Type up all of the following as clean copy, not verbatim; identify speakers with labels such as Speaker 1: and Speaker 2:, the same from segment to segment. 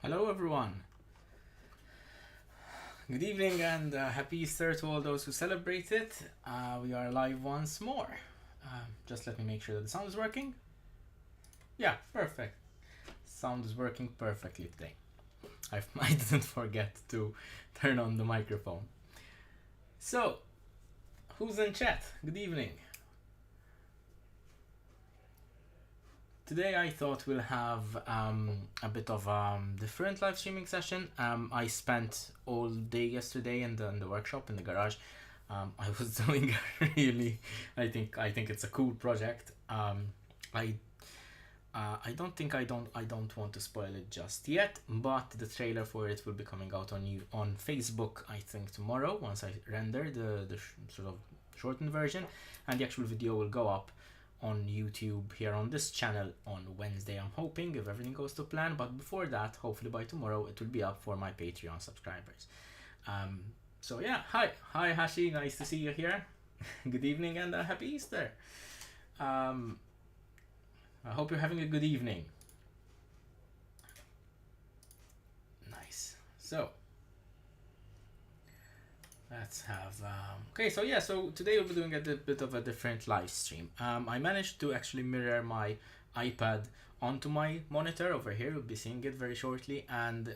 Speaker 1: Hello everyone. Good evening and happy Easter to all those who celebrate it. We are live once more. Just let me make sure that the sound is working. Yeah, perfect. Sound is working perfectly today. I didn't forget to turn on the microphone. So, who's in chat? Good evening. Today I thought we'll have a bit of different live streaming session. I spent all day yesterday in the workshop in the garage. I was doing really, I think it's a cool project. I don't want to spoil it just yet, but the trailer for it will be coming out on Facebook I think tomorrow once I render the sort of shortened version, and the actual video will go up on YouTube here on this channel on Wednesday, I'm hoping, if everything goes to plan. But before that, hopefully by tomorrow, it will be up for my Patreon subscribers. So yeah, hi Hashi, nice to see you here. Good evening and happy Easter. I hope you're having a good evening. Nice. So let's have okay, so yeah, so today we'll be doing a bit of a different live stream. I managed to actually mirror my iPad onto my monitor over here. You'll be seeing it very shortly, and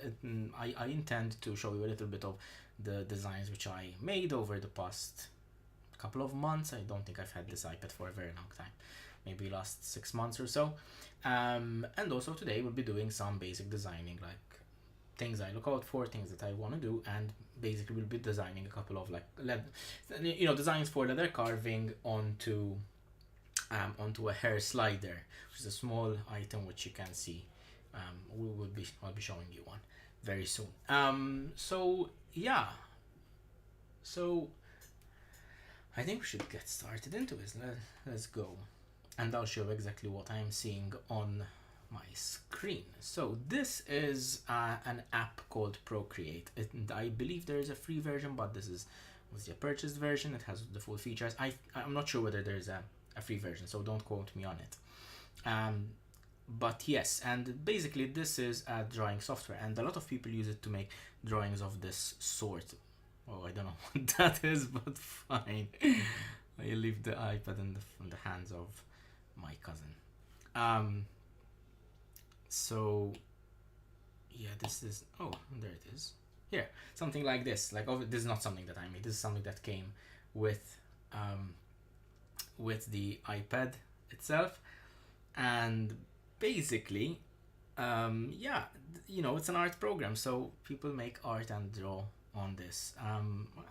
Speaker 1: I intend to show you a little bit of the designs which I made over the past couple of months. I don't think I've had this iPad for a very long time, maybe last 6 months or so. And also today we'll be doing some basic designing, like things I look out for, things that I want to do, and basically we'll be designing a couple of designs for leather carving onto a Hairslider, which is a small item which you can see. I'll be showing you one very soon. So yeah, so I think we should get started into this. Let's go, and I'll show exactly what I'm seeing on my screen. So this is an app called Procreate. I believe there is a free version, but this was the purchased version. It has the full features. I'm not sure whether there's a free version, so don't quote me on it. But yes, and basically this is a drawing software, and a lot of people use it to make drawings of this sort. Oh, I don't know what that is, but fine. I leave the iPad in the hands of my cousin. So yeah, this is, oh, there it is. Here, something like this. Like, oh, this is not something that I made. This is something that came with the iPad itself, and basically, yeah, it's an art program, so people make art and draw on this.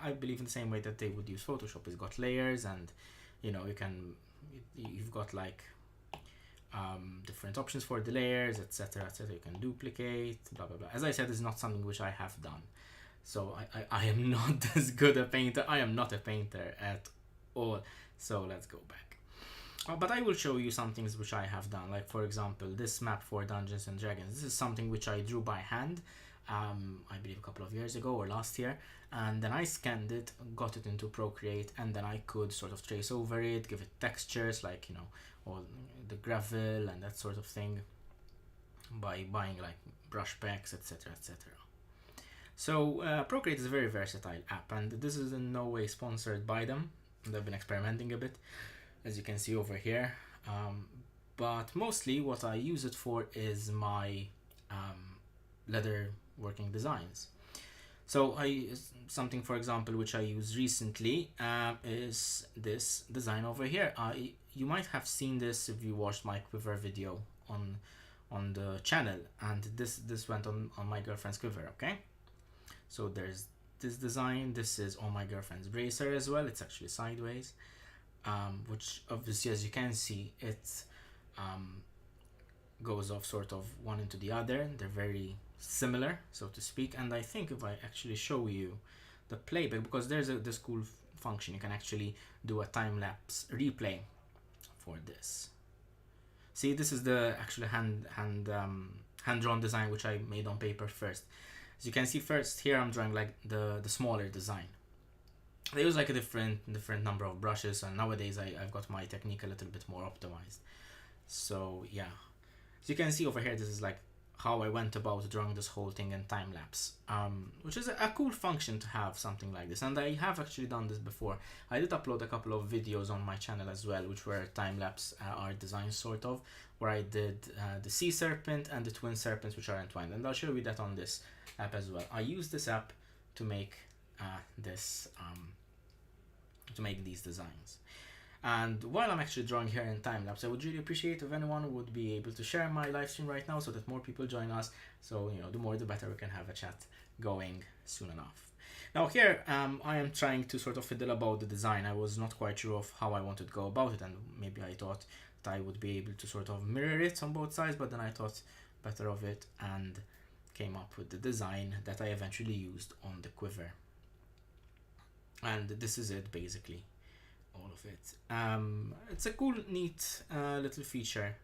Speaker 1: I believe in the same way that they would use Photoshop. It's got layers, and you've got like different options for the layers, etc, etc. You can duplicate, blah blah blah. As I said, this is not something which I have done, so I am not as good a painter. I am not a painter at all. So let's go back. But I will show you some things which I have done, like for example this map for Dungeons and Dragons. This is something which I drew by hand, I believe a couple of years ago or last year, and then I scanned it, got it into Procreate, and then I could sort of trace over it, give it textures, like all the gravel and that sort of thing, by buying like brush packs, etc, etc. So Procreate is a very versatile app, and this is in no way sponsored by them. They've been experimenting a bit, as you can see over here, but mostly what I use it for is my leather working designs. So something, for example, which I used recently is this design over here. You might have seen this if you watched my quiver video on the channel, and this went on my girlfriend's quiver. Okay, so there's this design. This is on my girlfriend's bracer as well. It's actually sideways, which obviously, as you can see, it goes off sort of one into the other. They're very similar, so to speak. And I think if I actually show you the playback, because there's this cool function, you can actually do a time-lapse replay for this. See, this is the actual hand-drawn design which I made on paper first. As you can see, first here I'm drawing like the smaller design. They use like a different number of brushes, and nowadays I've got my technique a little bit more optimized. So yeah, as you can see over here, this is like how I went about drawing this whole thing in time lapse, which is a cool function to have something like this. And I have actually done this before. I did upload a couple of videos on my channel as well, which were time lapse art designs sort of, where I did the sea serpent and the twin serpents which are entwined, and I'll show you that on this app as well. I use this app to make these designs. And while I'm actually drawing here in time lapse, I would really appreciate if anyone would be able to share my live stream right now so that more people join us. So, you know, the more the better, we can have a chat going soon enough. Now here, I am trying to sort of fiddle about the design. I was not quite sure of how I wanted to go about it, and maybe I thought that I would be able to sort of mirror it on both sides, but then I thought better of it and came up with the design that I eventually used on the quiver. And this is it, basically. All of it. It's a cool, neat little feature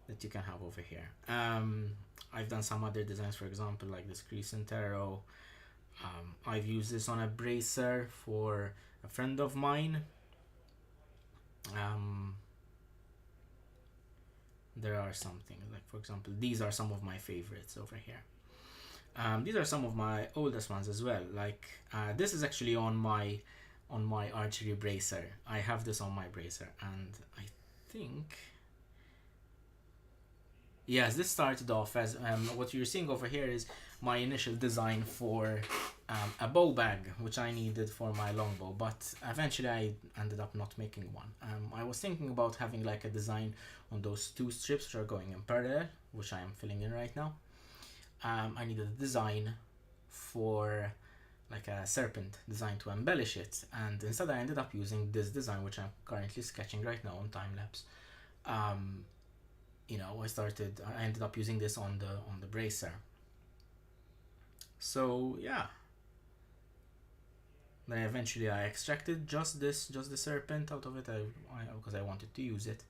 Speaker 1: that you can have over here. I've done some other designs, for example, like this crescent arrow. I've used this on a bracer for a friend of mine. There are some things, like for example, these are some of my favorites over here. These are some of my oldest ones as well. Like this is actually on my archery bracer. I have this on my bracer, and I think, yes, this started off as what you're seeing over here is my initial design for a bow bag, which I needed for my longbow, but eventually I ended up not making one. I was thinking about having like a design on those two strips which are going in parallel, which I am filling in right now. I needed a design for like a serpent design to embellish it, and instead I ended up using this design which I'm currently sketching right now on time lapse. You know, I ended up using this on the bracer. So yeah, then eventually I extracted just the serpent out of it, because I wanted to use it,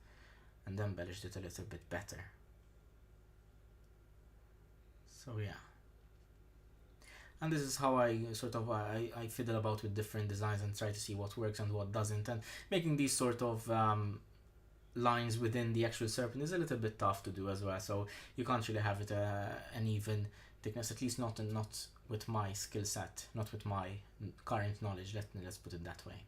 Speaker 1: and then embellished it a little bit better. So yeah. And this is how I sort of I fiddle about with different designs and try to see what works and what doesn't, and making these sort of lines within the actual serpent is a little bit tough to do as well, so you can't really have it an even thickness, at least not with my skill set, not with my current knowledge, let's put it that way.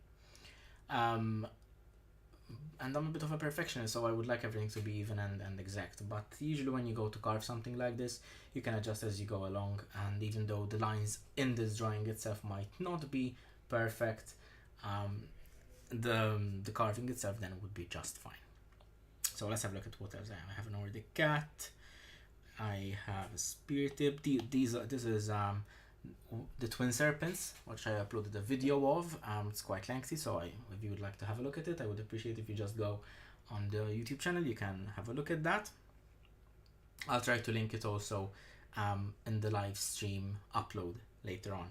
Speaker 1: And I'm a bit of a perfectionist, so I would like everything to be even and exact, but usually when you go to carve something like this, you can adjust as you go along, and even though the lines in this drawing itself might not be perfect, the carving itself then would be just fine. So let's have a look at what else I have. I have a Nordic cat, I have a spear tip. This is the twin serpents, which I uploaded a video of. It's quite lengthy, so if you would like to have a look at it, I would appreciate if you just go on the YouTube channel, you can have a look at that. I'll try to link it also in the live stream upload later on.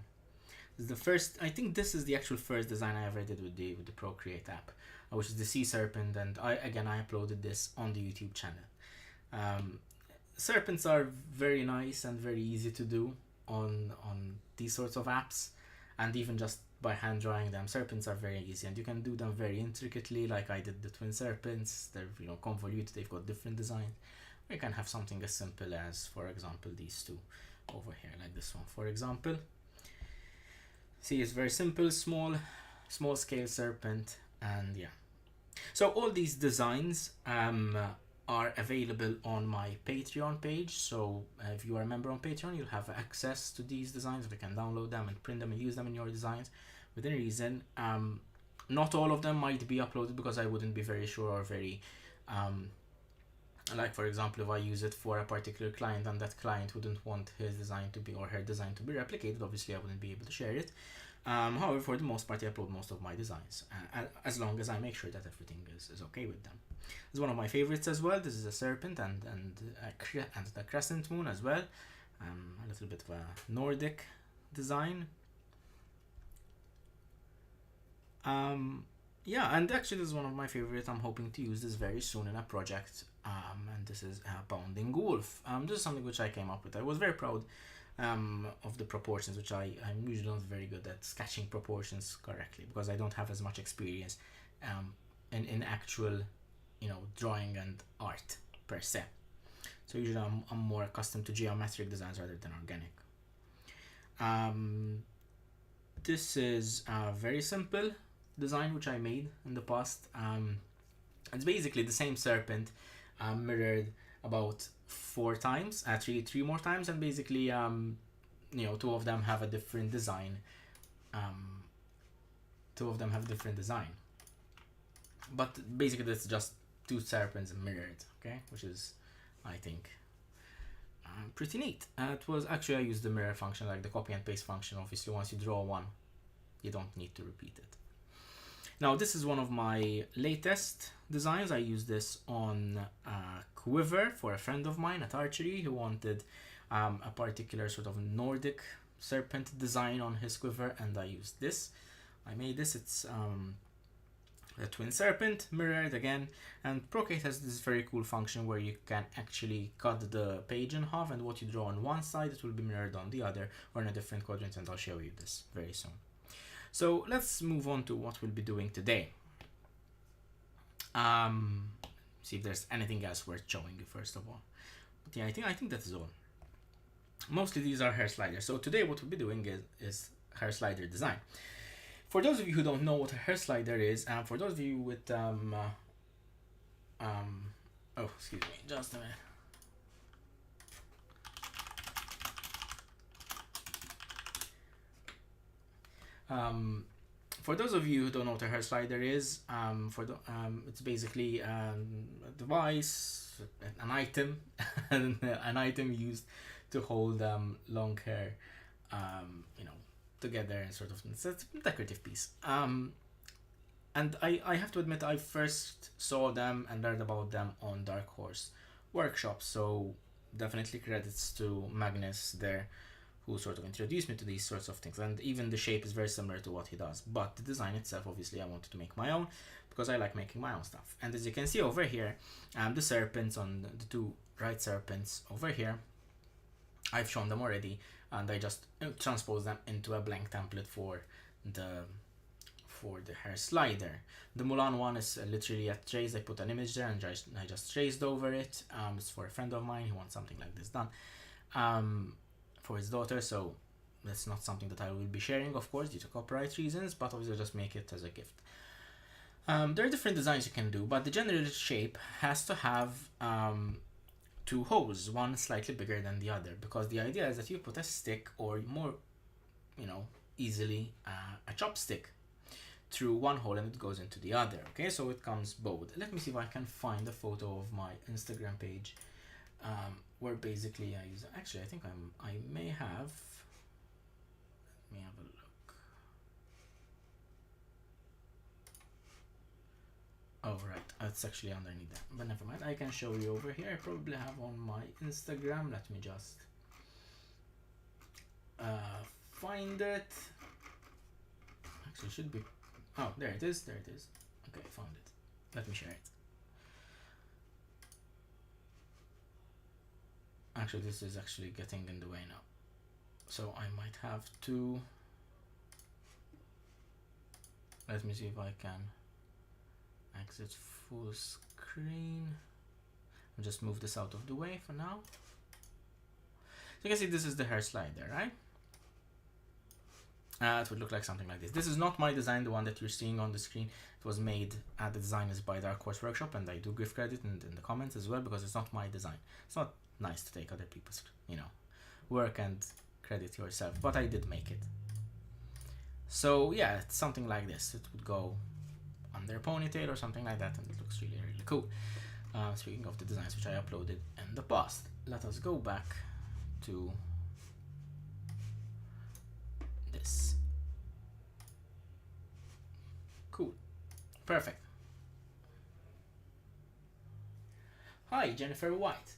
Speaker 1: This is the first, I think this is the actual first design I ever did with the Procreate app, which is the sea serpent, and I uploaded this on the YouTube channel. Serpents are very nice and very easy to do on these sorts of apps, and even just by hand drawing them, serpents are very easy, and you can do them very intricately, like I did the twin serpents. They're, you know, convoluted, they've got different designs. You can have something as simple as, for example, these two over here, like this one, for example. See, it's very simple, small scale serpent, and yeah. So all these designs are available on my Patreon page, so if you are a member on Patreon, you'll have access to these designs. You can download them and print them and use them in your designs within reason. Not all of them might be uploaded because I wouldn't be very sure, or very like for example, if I use it for a particular client and that client wouldn't want his design to be, or her design to be replicated, obviously I wouldn't be able to share it. However, for the most part, I upload most of my designs, as long as I make sure that everything is okay with them. This is one of my favorites as well. This is a serpent and the crescent moon as well. A little bit of a Nordic design. Yeah, and actually this is one of my favorites. I'm hoping to use this very soon in a project. And this is a Bounding Wolf. This is something which I came up with. I was very proud of the proportions, which I'm usually not very good at sketching proportions correctly, because I don't have as much experience in actual, you know, drawing and art per se. So usually I'm more accustomed to geometric designs rather than organic. This is a very simple design which I made in the past. It's basically the same serpent mirrored about 4 times, three more times, and basically you know, two of them have a different design. But basically that's just 2 serpents mirrored, okay, which is, I think, pretty neat. It was actually, I used the mirror function, like the copy and paste function. Obviously once you draw one, you don't need to repeat it. Now this is one of my latest designs. I used this on a quiver for a friend of mine at archery who wanted a particular sort of Nordic serpent design on his quiver, and I used this. I made this. It's a twin serpent mirrored again, and Procreate has this very cool function where you can actually cut the page in half, and what you draw on one side it will be mirrored on the other or in a different quadrant, and I'll show you this very soon. So let's move on to what we'll be doing today. See if there's anything else worth showing you first of all. But yeah, I think that is all. Mostly these are Hairslider. So today what we'll be doing is Hairslider design. For those of you who don't know what a Hairslider is, and for those of you with oh, excuse me, just a minute. For those of you who don't know what a Hairslider is, it's basically a device, an item, an item used to hold long hair, you know, together, and sort of, it's a decorative piece. And I have to admit, I first saw them and learned about them on Dark Horse workshops, so definitely credits to Magnus there, who sort of introduced me to these sorts of things, and even the shape is very similar to what he does, but the design itself, obviously I wanted to make my own because I like making my own stuff. And as you can see over here, the serpents on the 2 right serpents over here, I've shown them already, and I just transpose them into a blank template for the Hairslider. The Mulan one is literally a trace. I put an image there and I just traced over it. It's for a friend of mine. He wants something like this done for his daughter, so that's not something that I will be sharing, of course, due to copyright reasons, but obviously I'll just make it as a gift. There are different designs you can do, but the general shape has to have 2 holes, one slightly bigger than the other, because the idea is that you put a stick, or more, you know, easily a chopstick through one hole and it goes into the other. Okay, so it comes both. Let me see if I can find a photo of my Instagram page where basically I use, actually I think I may have, let me have a look. Oh right, it's actually underneath that, but never mind, I can show you over here. I probably have on my Instagram. Let me just find it. Actually it should be, oh there it is, okay, found it. Let me share it. Actually this is actually getting in the way now, so I might have to, let me see if I can exit full screen. I'll just move this out of the way for now. So you can see this is the Hairslider, right? It would look like something like this. This is not my design, the one that you're seeing on the screen. It was made, the design is by Dark Horse Workshop, and I do give credit in the comments as well, because it's not my design. It's not nice to take other people's, you know, work and credit yourself, but I did make it. So yeah, it's something like this. It would go on their ponytail or something like that, and it looks really, really cool. Speaking of the designs which I uploaded in the past, let us go back to this. Cool. Perfect. Hi, Jennifer White.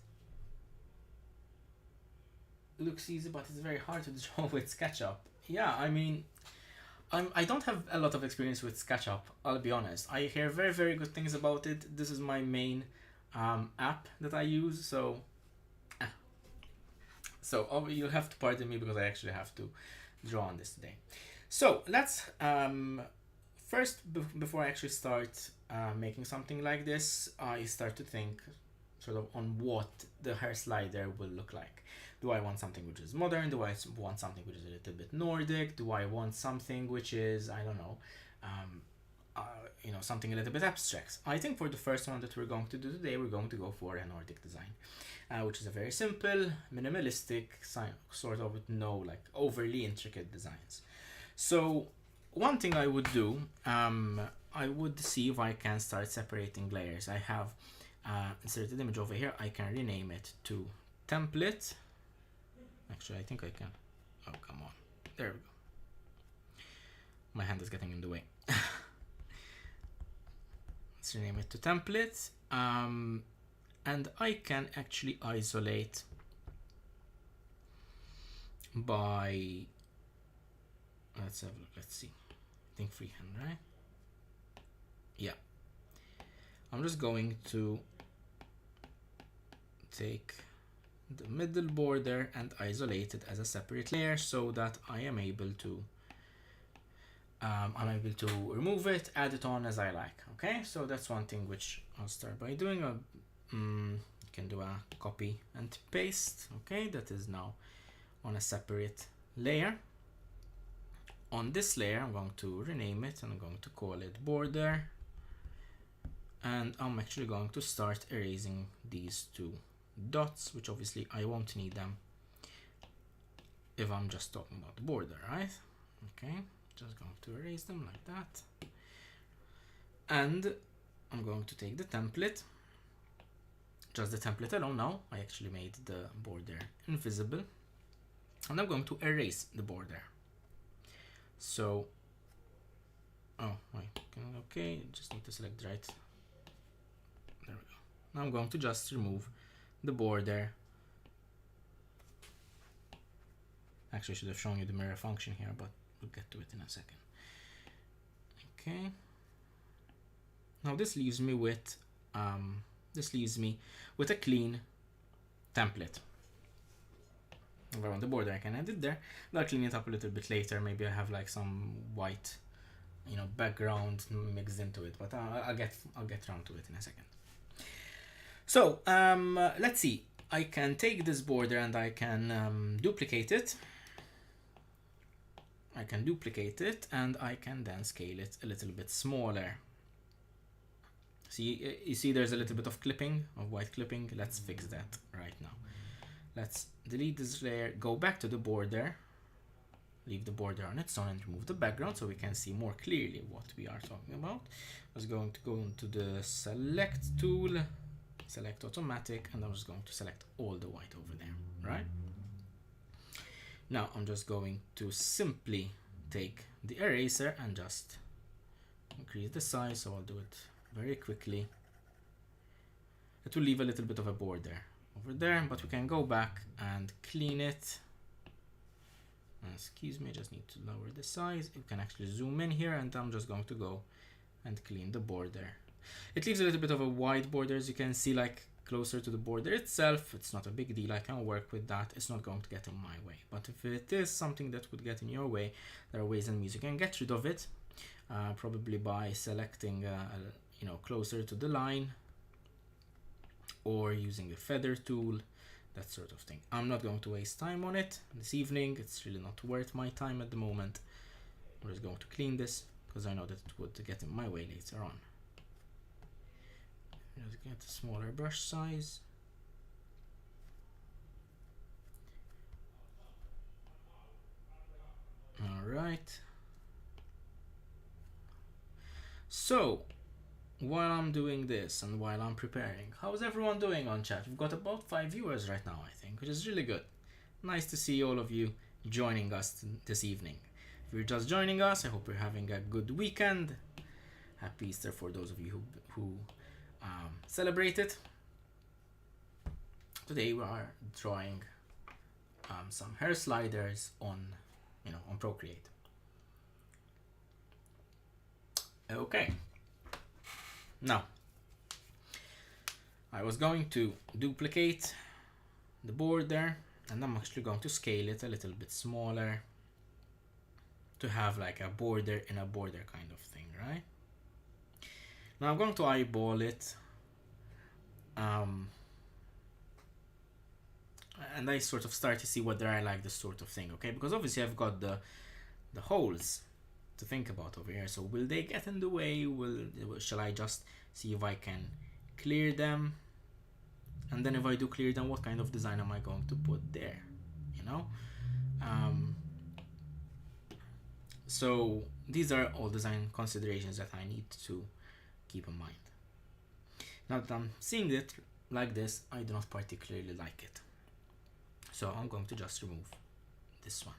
Speaker 1: Looks easy, but it's very hard to draw with SketchUp. Yeah, I mean, I don't have a lot of experience with SketchUp, I'll be honest. I hear very, very good things about it. This is my main app that I use, so you'll have to pardon me because I actually have to draw on this today. So let's first, before I actually start making something like this, I start to think sort of on what the Hairslider will look like. Do I want something which is modern? Do I want something which is a little bit Nordic? Do I want something which is, I don't know, something a little bit abstract? I think for the first one that we're going to do today, we're going to go for a Nordic design, which is a very simple, minimalistic, sort of with no like overly intricate designs. So one thing I would do, I would see if I can start separating layers. I have inserted image over here. I can rename it to template. Actually, I think I can. Oh, come on. There we go. My hand is getting in the way. Let's rename it to template. And I can actually isolate by, let's have a look, let's see. I think freehand, right? Yeah. I'm just going to take the middle border and isolate it as a separate layer so that I am able to remove it, add it on as I like. Okay, so that's one thing which I'll start by doing. You can do a copy and paste. Okay, that is now on a separate layer. On this layer, I'm going to rename it and I'm going to call it border. And I'm actually going to start erasing these two dots, which obviously I won't need them if I'm just talking about the border, right? Okay, just going to erase them like that. And I'm going to take the template, just the template alone now. I actually made the border invisible. And I'm going to erase the border. So, oh, wait, okay, just need to select the right. There we go. Now I'm going to just remove the border. Actually, I should have shown you the mirror function here, but we'll get to it in a second. Okay. Now this leaves me with a clean template. If I want the border, I can add it there. I'll clean it up a little bit later. Maybe I have like some white, background mixed into it, but I'll get around to it in a second. So let's see. I can take this border and I can duplicate it. I can duplicate it and I can then scale it a little bit smaller. See, you see there's a little bit of clipping, of white clipping. Let's fix that right now. Let's delete this layer, go back to the border, leave the border on its own and remove the background so we can see more clearly what we are talking about. I was going to go into the select tool, select automatic, and I'm just going to select all the white over there, right? Now I'm just going to simply take the eraser and just increase the size, so I'll do it very quickly. It will leave a little bit of a border over there, but we can go back and clean it. Excuse me, I just need to lower the size. You can actually zoom in here, and I'm just going to go and clean the border. It leaves a little bit of a wide border, as you can see, like closer to the border itself. It's not a big deal, I can work with that. It's not going to get in my way. But if it is something that would get in your way, there are ways and means you can get rid of it, probably by selecting closer to the line, or using a feather tool, that sort of thing. I'm not going to waste time on it this evening. It's really not worth my time at the moment. I'm just going to clean this because I know that it would get in my way later on. Just get a smaller brush size. All right. So while I'm doing this and while I'm preparing, how's everyone doing on chat? We've got about 5 viewers right now, I think, which is really good. Nice to see all of you joining us this evening. If you're just joining us, I hope you're having a good weekend. Happy Easter for those of you who celebrate it. Today we are drawing some Hairsliders on Procreate. Okay. Now, I was going to duplicate the border, and I'm actually going to scale it a little bit smaller to have like a border in a border kind of thing, right? Now I'm going to eyeball it and I sort of start to see whether I like this sort of thing, okay? Because obviously I've got the holes to think about over here. So will they get in the way? Shall I just see if I can clear them? And then if I do clear them, what kind of design am I going to put there? You know? So these are all design considerations that I need to keep in mind. Now that I'm seeing it like this, I do not particularly like it. So I'm going to just remove this one.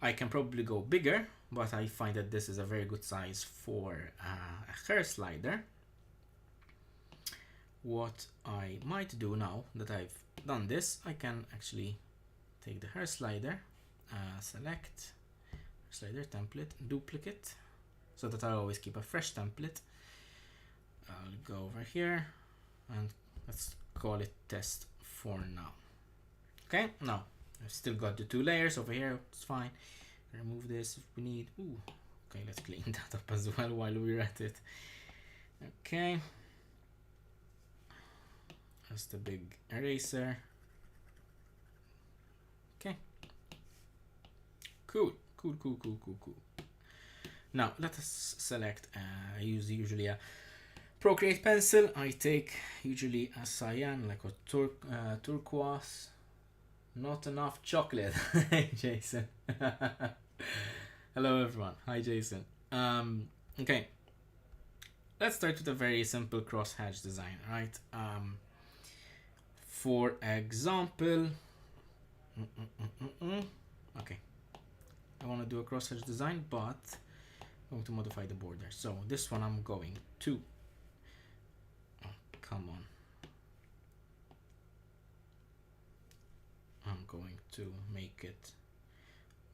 Speaker 1: I can probably go bigger, but I find that this is a very good size for a Hairslider. What I might do now that I've done this, I can actually take the Hairslider, select Hairslider template, duplicate, so that I always keep a fresh template. I'll go over here and let's call it test for now. Okay, now I've still got the 2 layers over here, it's fine. Remove this if we need. Ooh, okay, let's clean that up as well while we're at it. Okay, that's the big eraser. Okay, cool. Now let us select, I use usually a Procreate pencil. I take usually a cyan, like a turquoise. Not enough chocolate. Hey Jason. Hello everyone. Hi Jason. Okay. Let's start with a very simple crosshatch design, right? For example, okay. I want to do a crosshatch design, but I'm going to modify the border. So this one I'm going to, come on. I'm going to make it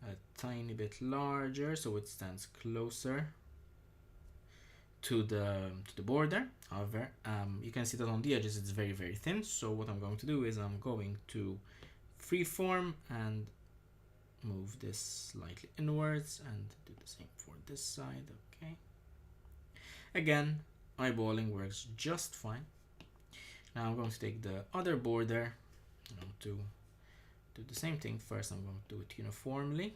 Speaker 1: a tiny bit larger so it stands closer to the border. However, you can see that on the edges it's very thin. So what I'm going to do is I'm going to freeform and move this slightly inwards and do the same for this side. Okay. Again, eyeballing works just fine. Now I'm going to take the other border. I'm going to do the same thing. First I'm going to do it uniformly.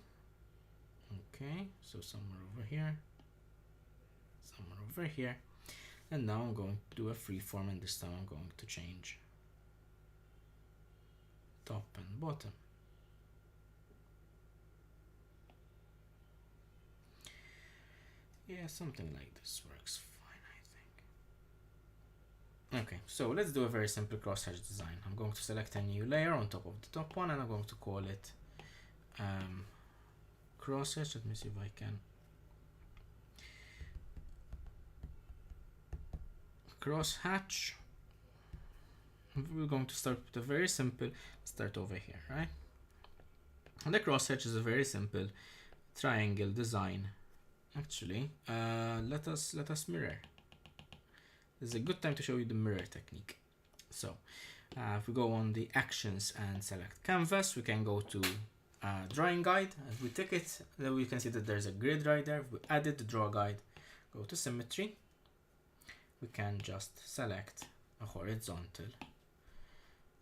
Speaker 1: Okay, so somewhere over here, somewhere over here, and now I'm going to do a freeform, and this time I'm going to change top and bottom. Yeah, something like this works fine, I think. Okay, so let's do a very simple crosshatch design. I'm going to select a new layer on top of the top one, and I'm going to call it crosshatch. Let me see if I can. Crosshatch. We're going to start with a very simple, start over here, right? And the crosshatch is a very simple triangle design. Actually, let us mirror. This is a good time to show you the mirror technique. So if we go on the actions and select canvas, we can go to drawing guide. If we tick it, then we can see that there's a grid right there. If we added the draw guide, go to symmetry, we can just select a horizontal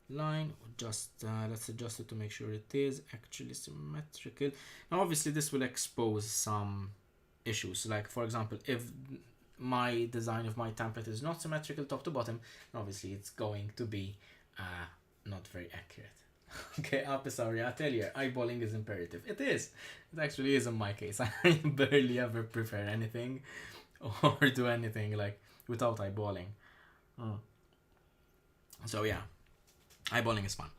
Speaker 1: line. Just let's adjust it to make sure it is actually symmetrical. Now obviously this will expose some issues, like for example, if my design of my template is not symmetrical top to bottom, obviously it's going to be not very accurate. Okay, sorry, I tell you, eyeballing is imperative. It is. It actually is in my case. I barely ever prefer anything or do anything like without eyeballing. So yeah, eyeballing is fun.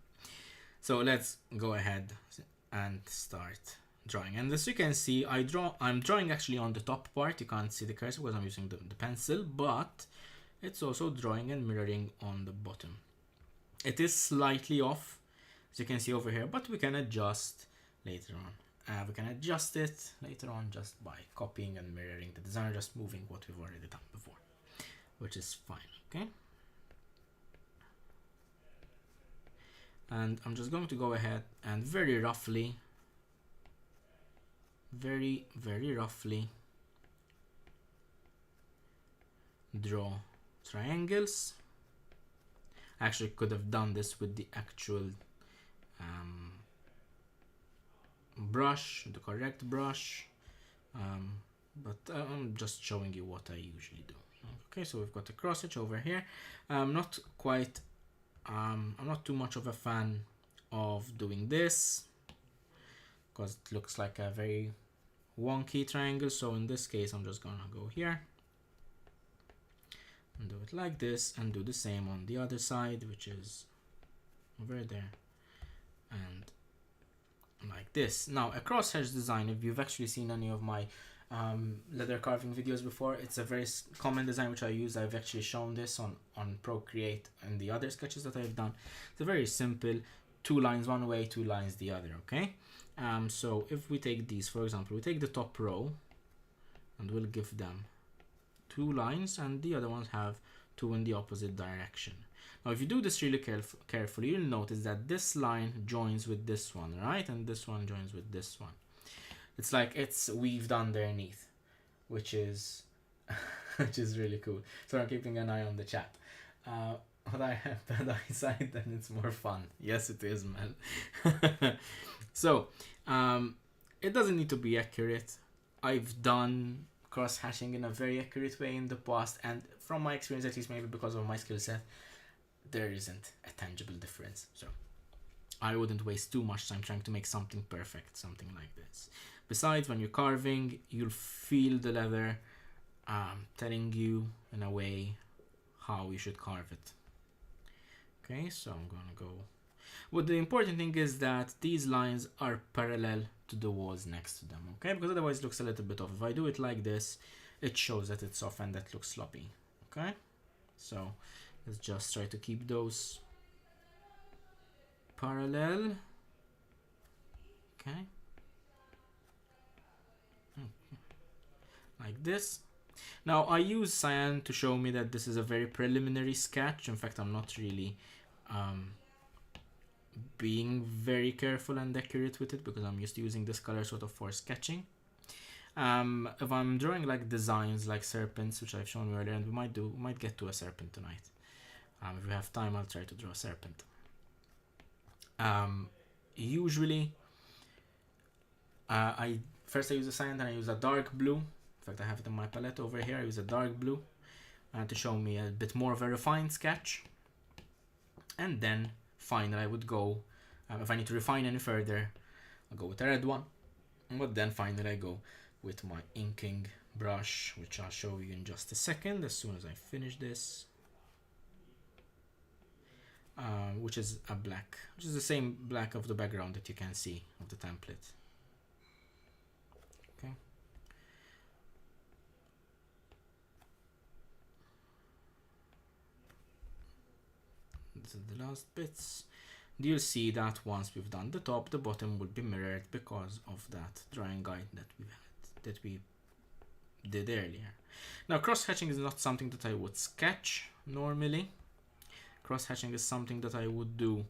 Speaker 1: So let's go ahead and start drawing. And as you can see, I'm drawing actually on the top part. You can't see the cursor because I'm using the pencil, but it's also drawing and mirroring on the bottom. It is slightly off, as you can see over here, but we can adjust later on. We can adjust it later on just by copying and mirroring the design, just moving what we've already done before, which is fine. Okay. And I'm just going to go ahead and very roughly draw triangles. I actually could have done this with the actual brush, the correct brush, but I'm just showing you what I usually do. Okay, so we've got a cross hatch over here. Not quite, I'm not too much of a fan of doing this because it looks like a very wonky triangle. So in this case, I'm just gonna go here and do it like this, and do the same on the other side, which is over there, and like this. Now, a Crosshatch Design, if you've actually seen any of my leather carving videos before, it's a very common design which I use. I've actually shown this on Procreate and the other sketches that I've done. It's a very simple 2 lines one way, 2 lines the other. Okay, so if we take these, for example, we take the top row and we'll give them 2 lines, and the other ones have 2 in the opposite direction. Now, if you do this really carefully, you'll notice that this line joins with this one, right? And this one joins with this one. It's like it's weaved underneath, which is which is really cool. So I'm keeping an eye on the chat. But I have bad eyesight, then it's more fun. Yes, it is, man. So it doesn't need to be accurate. I've done cross hatching in a very accurate way in the past, and from my experience, at least maybe because of my skill set, there isn't a tangible difference. So I wouldn't waste too much time trying to make something perfect, something like this. Besides, when you're carving, you'll feel the leather telling you in a way how you should carve it. Okay, so I'm gonna go. But the important thing is that these lines are parallel to the walls next to them, okay? Because otherwise it looks a little bit off. If I do it like this, it shows that it's off and that looks sloppy, okay? So let's just try to keep those parallel, okay? Like this. Now I use cyan to show me that this is a very preliminary sketch. In fact, I'm not really being very careful and accurate with it because I'm used to using this color sort of for sketching. If I'm drawing like designs like serpents, which I've shown you earlier, and we might get to a serpent tonight. If we have time, I'll try to draw a serpent. Usually I use a cyan, then I use a dark blue. In fact, I have it in my palette over here. I use a dark blue to show me a bit more of a refined sketch. And then finally I would go, if I need to refine any further, I'll go with a red one. But then finally I go with my inking brush, which I'll show you in just a second as soon as I finish this. Which is a black, which is the same black of the background that you can see of the template. Okay. This is the last bits. You'll see that once we've done the top, the bottom will be mirrored because of that drawing guide that we did earlier. Now, cross hatching is not something that I would sketch normally. Cross hatching is something that I would do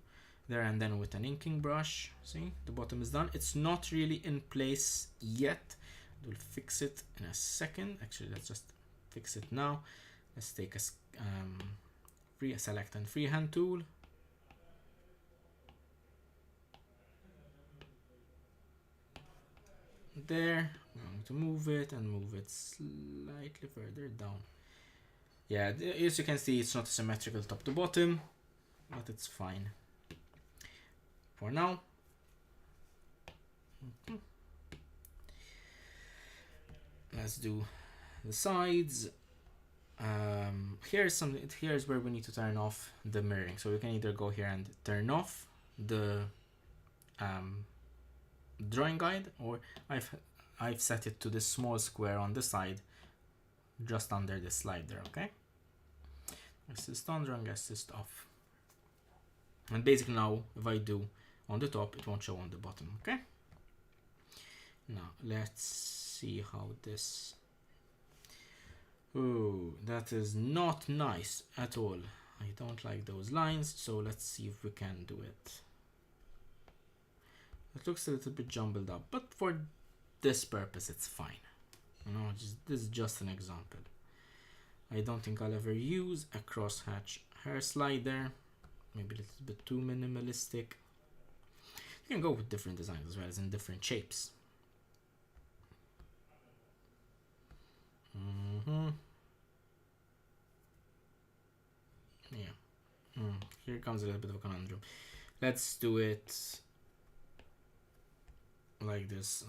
Speaker 1: there and then with an inking brush. See, the bottom is done. It's not really in place yet. We'll fix it in a second. Actually, let's just fix it now. Let's take a select and freehand tool. There, I'm going to move it and move it slightly further down. Yeah, as you can see, it's not symmetrical top to bottom, but it's fine for now. Let's do the sides. Here's where we need to turn off the mirroring. So we can either go here and turn off the drawing guide, or I've set it to this small square on the side just under the slider. Okay, assist on, drawing assist off, and basically now if I do on the top, it won't show on the bottom. Okay, now let's see how this. Oh, that is not nice at all. I don't like those lines, so let's see if we can do it. It looks a little bit jumbled up, but for this purpose it's fine. You know, this is just an example. I don't think I'll ever use a crosshatch hair slider. maybe a little bit too minimalistic. You can go with different designs as well as in different shapes. Yeah. Here comes a little bit of a conundrum. Let's do it like this.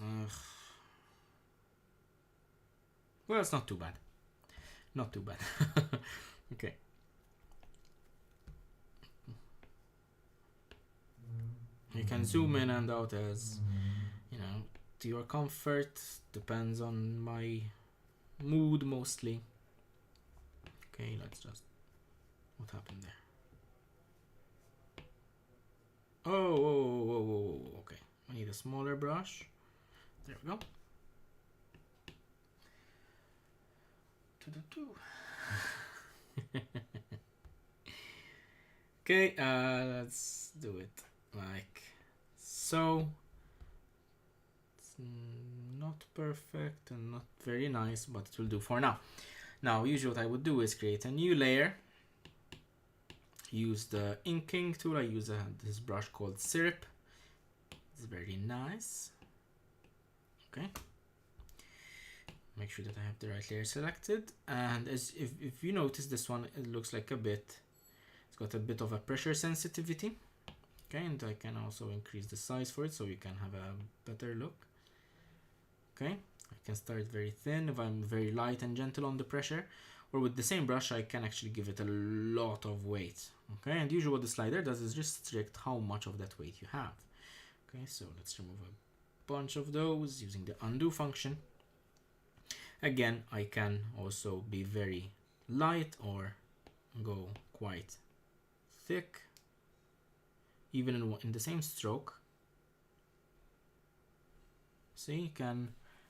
Speaker 1: Well, it's not too bad. Not too bad. Okay. You can zoom in and out as, you know, to your comfort. Depends on my mood mostly. Okay, let's just... What happened there? Oh, okay. I need a smaller brush. There we go. Okay, let's do it like so. It's not perfect and not very nice, but it will do for now. Now, usually what I would do is create a new layer. Use the inking tool. I use this brush called Syrup. It's very nice. Okay. Make sure that I have the right layer selected. And as if you notice, this one, it looks like a bit, it's got a bit of a pressure sensitivity. Okay, and I can also increase the size for it so you can have a better look. Okay, I can start very thin if I'm very light and gentle on the pressure. Or with the same brush, I can actually give it a lot of weight. Okay, and usually what the slider does is restrict how much of that weight you have. Okay, so let's remove a bunch of those using the undo function. Again, I can also be very light or go quite thick, even in the same stroke. See, you can,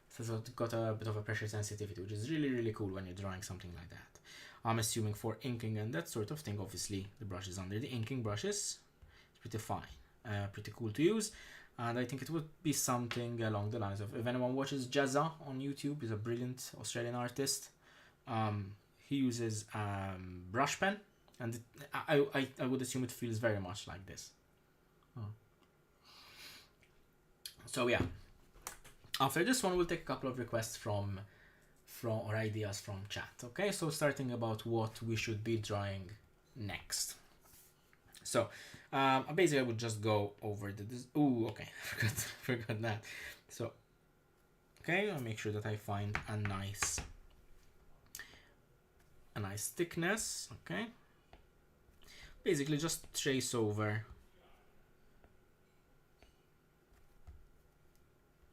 Speaker 1: so it's got a bit of a pressure sensitivity, which is really, really cool when you're drawing something like that. I'm assuming for inking and that sort of thing, obviously the brushes under the inking brushes, it's pretty fine, pretty cool to use. And I think it would be something along the lines of, if anyone watches Jazza on YouTube, he's a brilliant Australian artist. He uses brush pen, and I would assume it feels very much like this. So yeah, after this one, we'll take a couple of requests from or ideas from chat. Okay, so starting about what we should be drawing next. So basically I would just go over this. Oh, okay, forgot that. So okay, I'll make sure that I find a nice thickness. Okay, basically just trace over.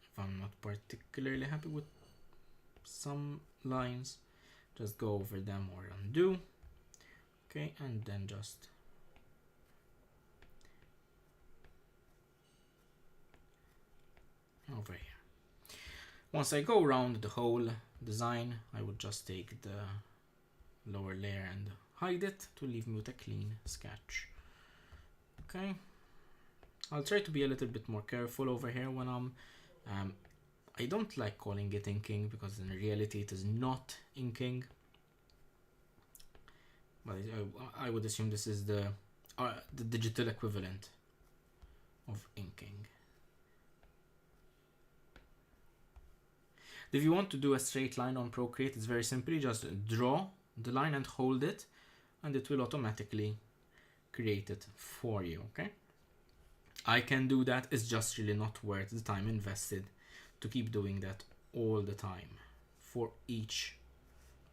Speaker 1: If I'm not particularly happy with some lines, just go over them or undo. Okay, and then just over here. Once I go around the whole design, I would just take the lower layer and hide it to leave me with a clean sketch. Okay, I'll try to be a little bit more careful over here when I'm I don't like calling it inking because in reality it is not inking, but I would assume this is the digital equivalent of inking. If you want to do a straight line on Procreate, it's very simply just draw the line and hold it, and it will automatically create it for you. Okay, I can do that. It's just really not worth the time invested to keep doing that all the time for each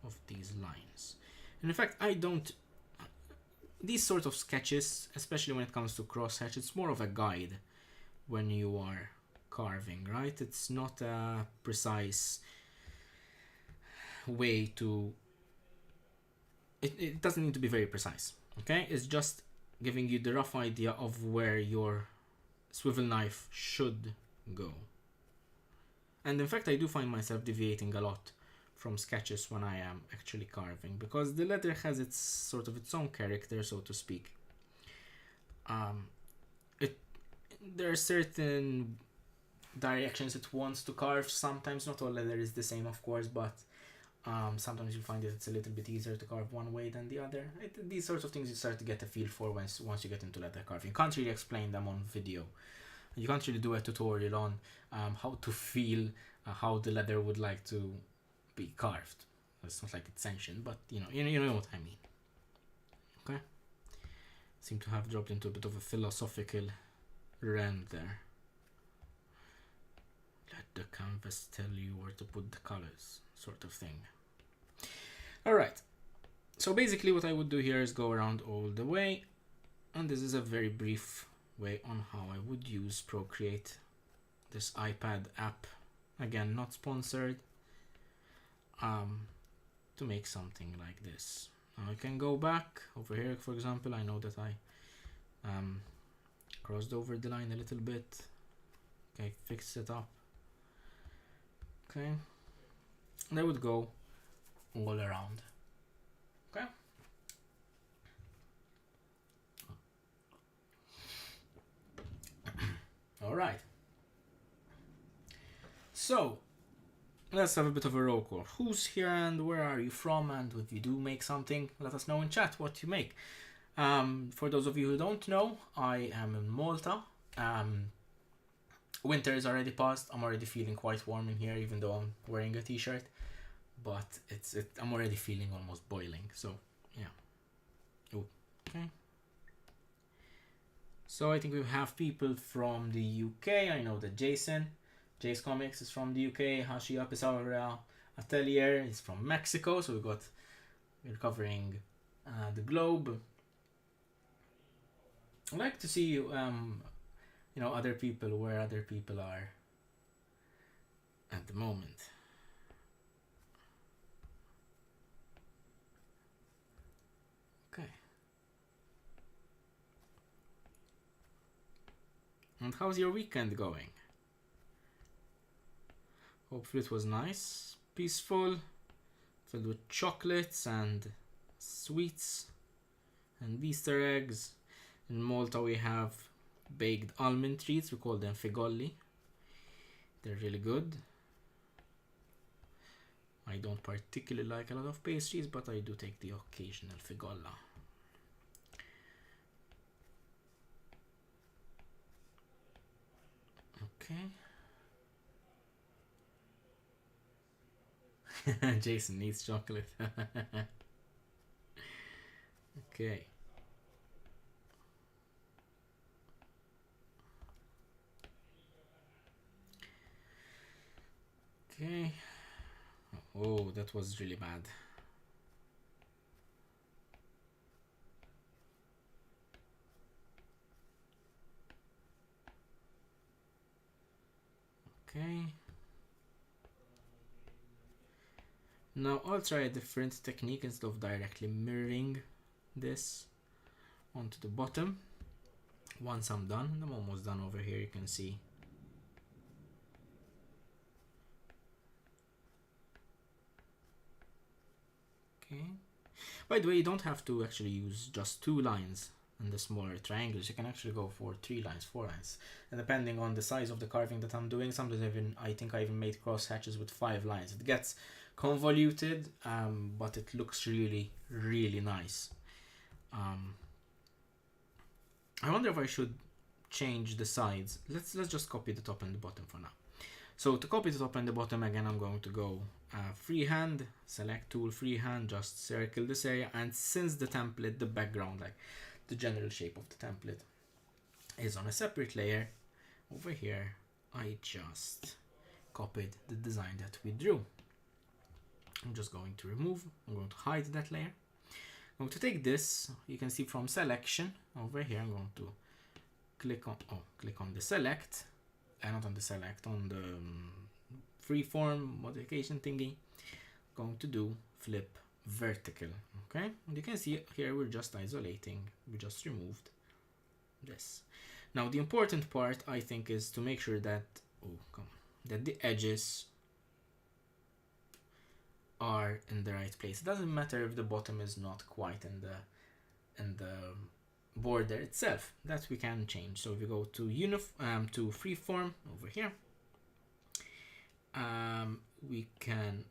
Speaker 1: of these lines. And in fact, I don't, these sort of sketches, especially when it comes to crosshatch, it's more of a guide when you are carving, right? It's not a precise way to, it doesn't need to be very precise. Okay, it's just giving you the rough idea of where your swivel knife should go. And in fact, I do find myself deviating a lot from sketches when I am actually carving, because the letter has its sort of its own character, so to speak. There are certain directions it wants to carve. Sometimes not all leather is the same, of course, but Sometimes you find that it's a little bit easier to carve one way than the other. These sorts of things you start to get a feel for once you get into leather carving. You can't really explain them on video. You can't really do a tutorial on how to feel how the leather would like to be carved. It's not like it's sentient, but you know what I mean. Okay. Seem to have dropped into a bit of a philosophical realm there. Let the canvas tell you where to put the colors, sort of thing. Alright, so basically what I would do here is go around all the way, and this is a very brief way on how I would use Procreate, this iPad app, again not sponsored, to make something like this. Now I can go back over here, for example. I know that I crossed over the line a little bit. Okay, fix it up. Okay, and I would go all around. Okay. All right. So let's have a bit of a roll call. Who's here and where are you from? And if you do make something, let us know in chat what you make. For those of you who don't know, I am in Malta. Winter is already past. I'm already feeling quite warm in here, even though I'm wearing a t-shirt. But I'm already feeling almost boiling. So yeah. Ooh, okay. So I think we have people from the UK. I know that Jace Comics is from the UK. Hashi Apisaura Atelier is from Mexico. So we're covering the globe. I'd like to see other people, where other people are at the moment. Okay. And how's your weekend going? Hopefully it was nice, peaceful, filled with chocolates and sweets and Easter eggs. In Malta we have baked almond treats. We call them figolli. They're really good. I don't particularly like a lot of pastries, but I do take the occasional figolla. Okay. Jason needs chocolate. Okay. Okay. Oh, that was really bad. Okay. Now I'll try a different technique. Instead of directly mirroring this onto the bottom, once I'm done, I'm almost done over here, you can see. Okay. By the way, you don't have to actually use just 2 lines in the smaller triangles. You can actually go for 3 lines, 4 lines, and depending on the size of the carving that I'm doing, sometimes I think I even made cross hatches with 5 lines. It gets convoluted, but it looks really, really nice. I wonder if I should change the sides. Let's just copy the top and the bottom for now. So to copy the top and the bottom, again, I'm going to go freehand, select tool, freehand, just circle this area, and since the template, the background, like the general shape of the template, is on a separate layer, over here, I just copied the design that we drew. I'm just going to remove, I'm going to hide that layer. I'm going to take this, you can see from selection, over here, I'm going to click on the select, not on the select, on the freeform modification thingy. Going to do flip vertical. Okay, and you can see here we're just isolating, we just removed this. Now the important part, I think, is to make sure that that the edges are in the right place. It doesn't matter if the bottom is not quite in the border itself, that we can change. So if we go to to freeform over here, we can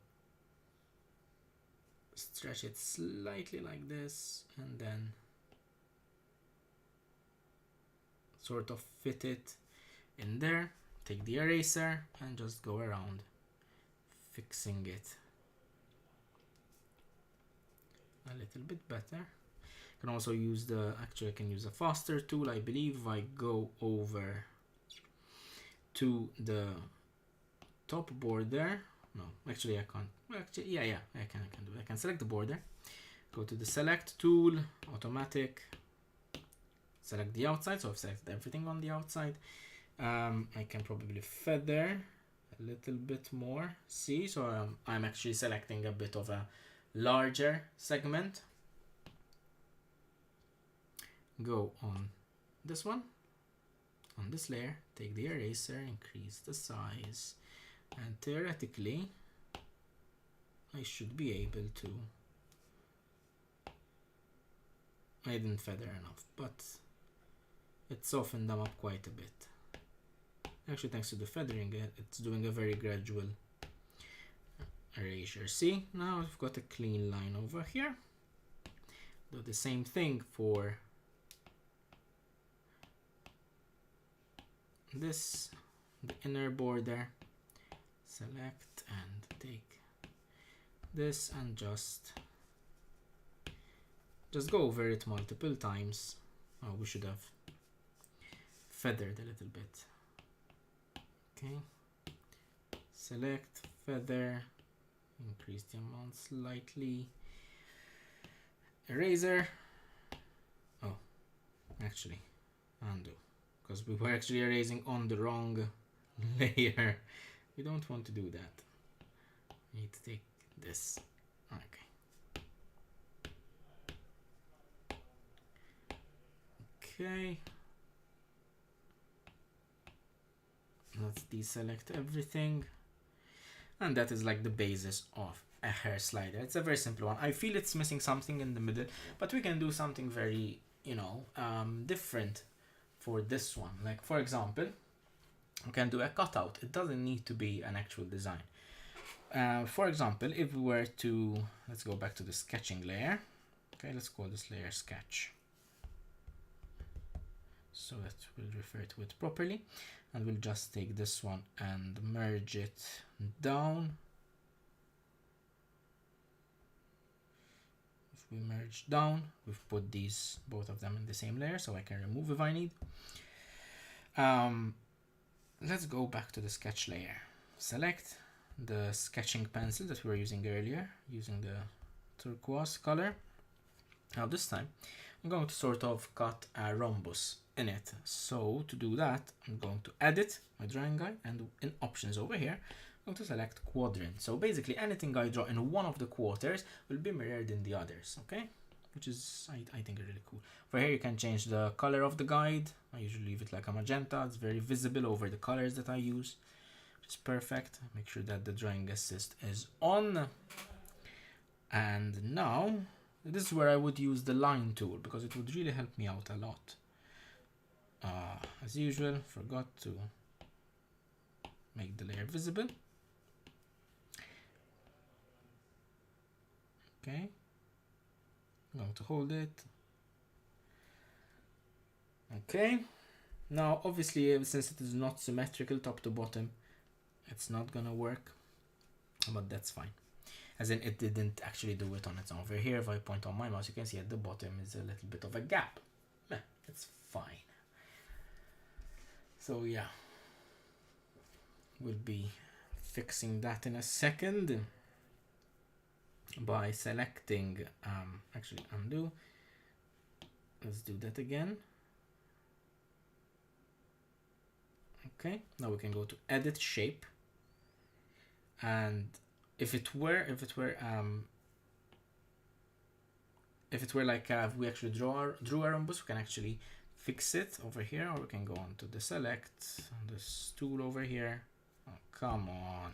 Speaker 1: stretch it slightly like this, and then sort of fit it in there. Take the eraser and just go around fixing it a little bit better. You can also use the, actually I can use a faster tool, I believe. If I go over to the top border, no, actually I can't, well, actually, yeah, I can do it. I can select the border, go to the select tool, automatic, select the outside, so I've selected everything on the outside. I can probably feather a little bit more, see, so I'm actually selecting a bit of a larger segment. Go on this one, on this layer, take the eraser, increase the size, and theoretically I should be able to, I didn't feather enough, but it softened them up quite a bit. Actually, thanks to the feathering, it's doing a very gradual erasure. See, now I've got a clean line over here. Do the same thing for this, the inner border. Select and take this and just go over it multiple times. Oh, we should have feathered a little bit. Okay, select, feather, increase the amount slightly, eraser. Oh, actually undo, because we were actually erasing on the wrong layer. We don't want to do that. We need to take this. Okay, let's deselect everything, and that is like the basis of a hair slider. It's a very simple one. I feel it's missing something in the middle, but we can do something very, you know, different for this one. Like, for example, we can do a cutout. It doesn't need to be an actual design. For example, if we were to, let's go back to the sketching layer. Okay, let's call this layer sketch, so that we'll refer to it properly. And we'll just take this one and merge it down. If we merge down, we've put these, both of them in the same layer, so I can remove if I need. Let's go back to the sketch layer. Select the sketching pencil that we were using earlier, using the turquoise color. Now this time, I'm going to sort of cut a rhombus in it. So to do that, I'm going to edit my drawing guide, and in options over here, I'm going to select quadrant. So basically anything I draw in one of the quarters will be mirrored in the others, okay? Which is, I think, really cool. For here, you can change the color of the guide. I usually leave it like a magenta. It's very visible over the colors that I use, which is perfect. Make sure that the drawing assist is on. And now, this is where I would use the line tool, because it would really help me out a lot. As usual, forgot to make the layer visible. Okay, I'm going to hold it. Okay, now obviously, since it is not symmetrical top to bottom, it's not gonna work, but that's fine. As in, it didn't actually do it on its own. Over here, if I point on my mouse, you can see at the bottom is a little bit of a gap. Yeah, it's fine. So yeah, we'll be fixing that in a second by selecting, actually undo. Let's do that again. Okay, now we can go to edit shape, and if it were like we actually drew a rhombus, we can actually fix it over here, or we can go on to the select, this tool over here. Oh, come on,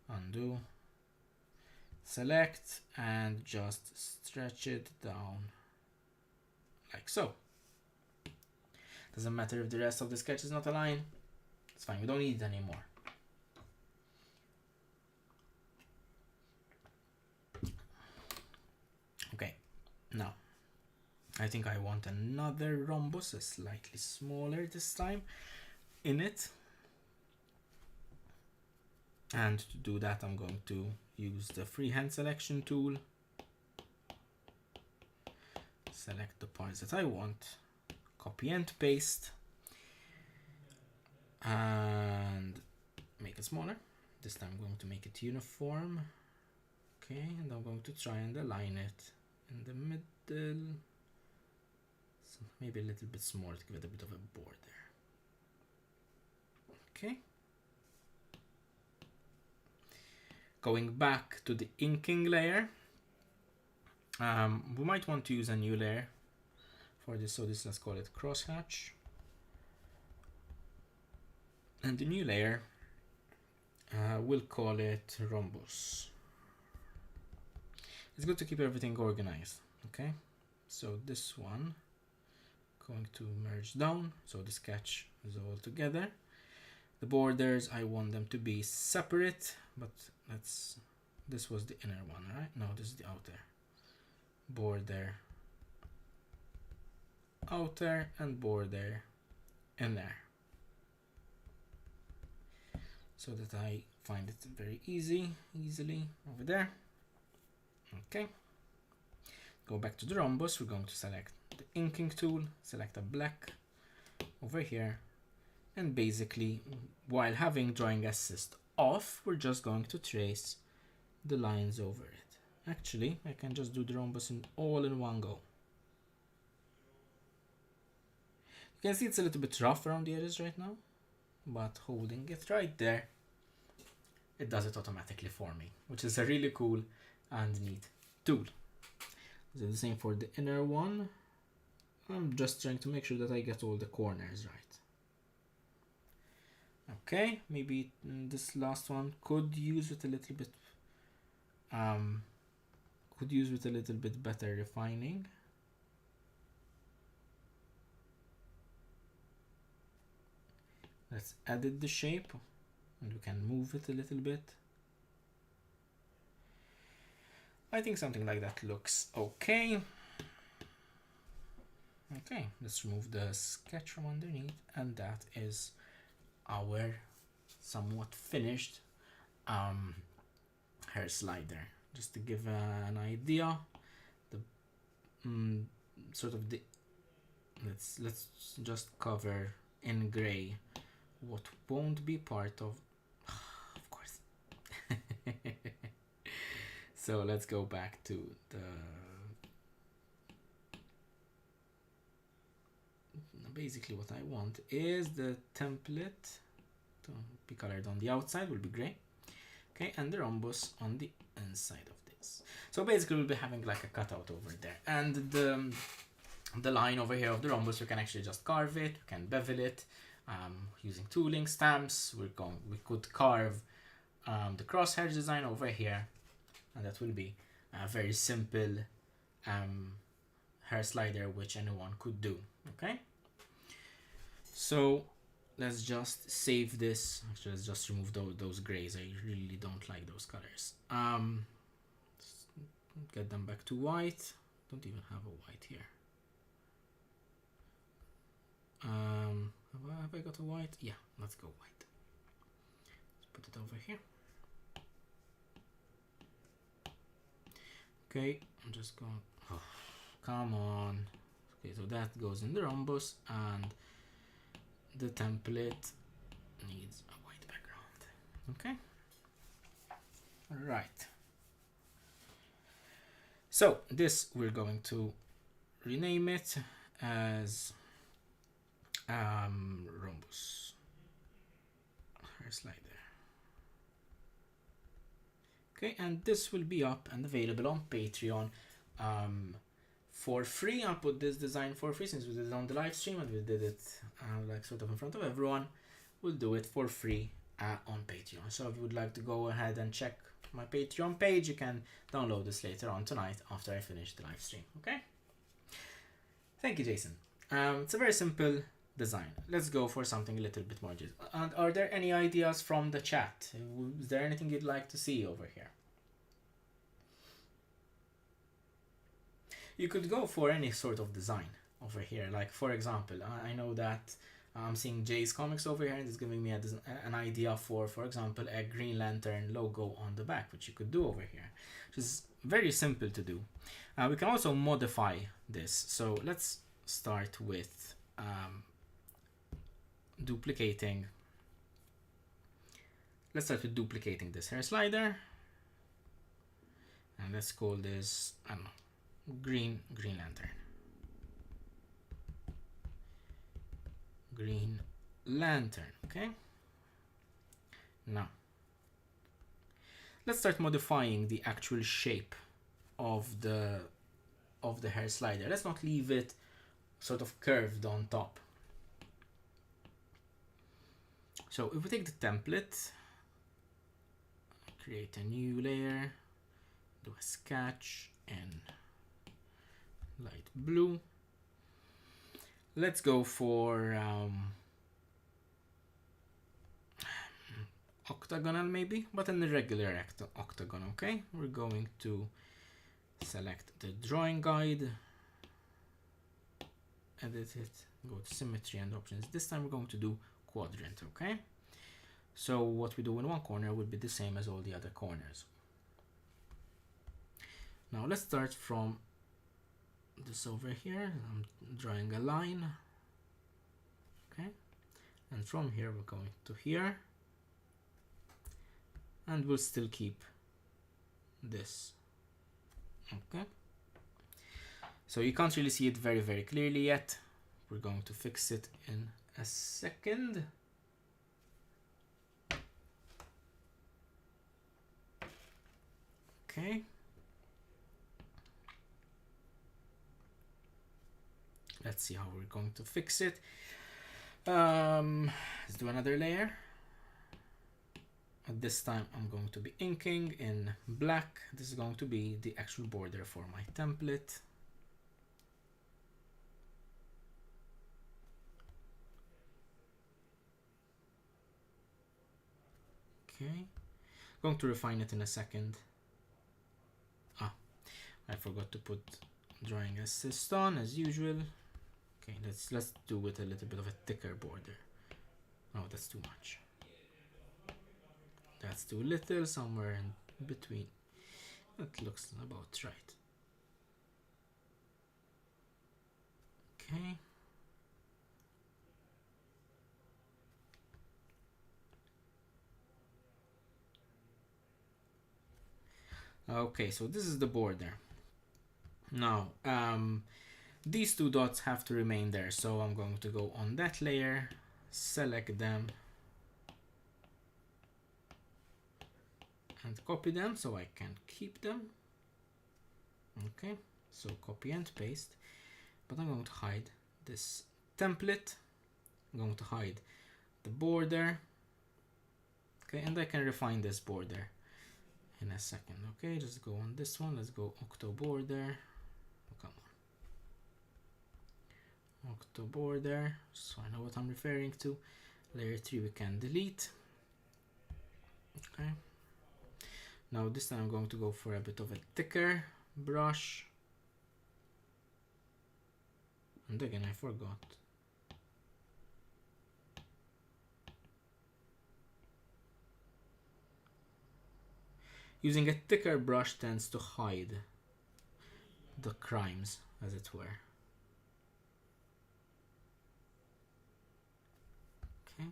Speaker 1: undo, select, and just stretch it down like so. Doesn't matter if the rest of the sketch is not aligned, it's fine, we don't need it anymore. Now, I think I want another rhombus, a slightly smaller this time, in it. And to do that, I'm going to use the freehand selection tool. Select the parts that I want, copy and paste, and make it smaller. This time I'm going to make it uniform. Okay, and I'm going to try and align it in the middle. So maybe a little bit smaller to give it a bit of a border. Okay. Going back to the inking layer. We might want to use a new layer for this, so let's call it Crosshatch. And the new layer, we'll call it Rhombus. It's good to keep everything organized, okay? So this one, going to merge down, so the sketch is all together. The borders, I want them to be separate, but this was the inner one, right? No, this is the outer. Border, outer, and border, inner. So that I find it very easily over there. Okay. Go back to the rhombus. We're going to select the inking tool, select a black over here, and basically, while having drawing assist off, we're just going to trace the lines over it. Actually, I can just do the rhombus all in one go. You can see it's a little bit rough around the edges right now, but holding it right there, it does it automatically for me, which is a really cool and neat tool. So the same for the inner one. I'm just trying to make sure that I get all the corners right. Okay, maybe this last one could use with a little bit better refining. Let's edit the shape and we can move it a little bit. I think something like that looks okay. Okay, let's remove the sketch from underneath, and that is our somewhat finished Hairslider. Just to give an idea, the let's just cover in gray what won't be part of course. So let's go back to basically what I want is the template to be colored on the outside, will be gray. Okay, and the rhombus on the inside of this. So basically we'll be having like a cutout over there, and the line over here of the rhombus, we can actually just carve it, we can bevel it using tooling, stamps. We could carve the Crosshairs Design over here, and that will be a very simple Hairslider which anyone could do. Okay, so let's just save this. Actually, let's just remove those grays. I really don't like those colors. Get them back to white. Don't even have a white here. Have I got a white? Yeah, let's go white. Let's put it over here. Okay, I'm just going. Oh, come on. Okay, so that goes in the rhombus, and the template needs a white background. Okay. All right. So this we're going to rename it as Rhombus Hairslider. Okay, and this will be up and available on Patreon for free. I'll put this design for free since we did it on the live stream and we did it like sort of in front of everyone. We'll do it for free on Patreon. So if you would like to go ahead and check my Patreon page, you can download this later on tonight after I finish the live stream. Okay. Thank you, Jason. It's a very simple design. Let's go for something a little bit more. And are there any ideas from the chat? Is there anything you'd like to see over here? You could go for any sort of design over here. Like for example, I know that I'm seeing Jay's Comics over here, and it's giving me an idea for example, a Green Lantern logo on the back, which you could do over here, which is very simple to do. We can also modify this. So let's start with duplicating. Let's start with duplicating this Hairslider, and let's call this, I don't know, Green Lantern. Green Lantern. Okay. Now let's start modifying the actual shape of the Hairslider. Let's not leave it sort of curved on top. So if we take the template, create a new layer, do a sketch in light blue. Let's go for octagonal maybe, but an irregular octagon. Okay, we're going to select the drawing guide, edit it, go to symmetry and options. This time we're going to do quadrant. Okay, so what we do in one corner would be the same as all the other corners. Now let's start from this over here. I'm drawing a line. Okay, and from here we're going to here, and we'll still keep this. Okay, so you can't really see it very clearly yet. We're going to fix it in a second. Okay, let's see how we're going to fix it. Let's do another layer. At this time I'm going to be inking in black. This is going to be the actual border for my template. Okay, going to refine it in a second. I forgot to put drawing assist on as usual. Okay, let's do with a little bit of a thicker border. Oh, that's too much. That's too little, somewhere in between. That looks about right. Okay. Okay, so this is the border. Now, these two dots have to remain there, so I'm going to go on that layer, select them, and copy them so I can keep them. Okay, so copy and paste, but I'm going to hide this template. I'm going to hide the border. Okay, and I can refine this border in a second. Okay, just go on this one. Let's go octo border. Come on, octo border, so I know what I'm referring to. Layer 3 we can delete. Okay, now this time I'm going to go for a bit of a thicker brush, and again I forgot. Using a thicker brush tends to hide the crimes, as it were. Okay.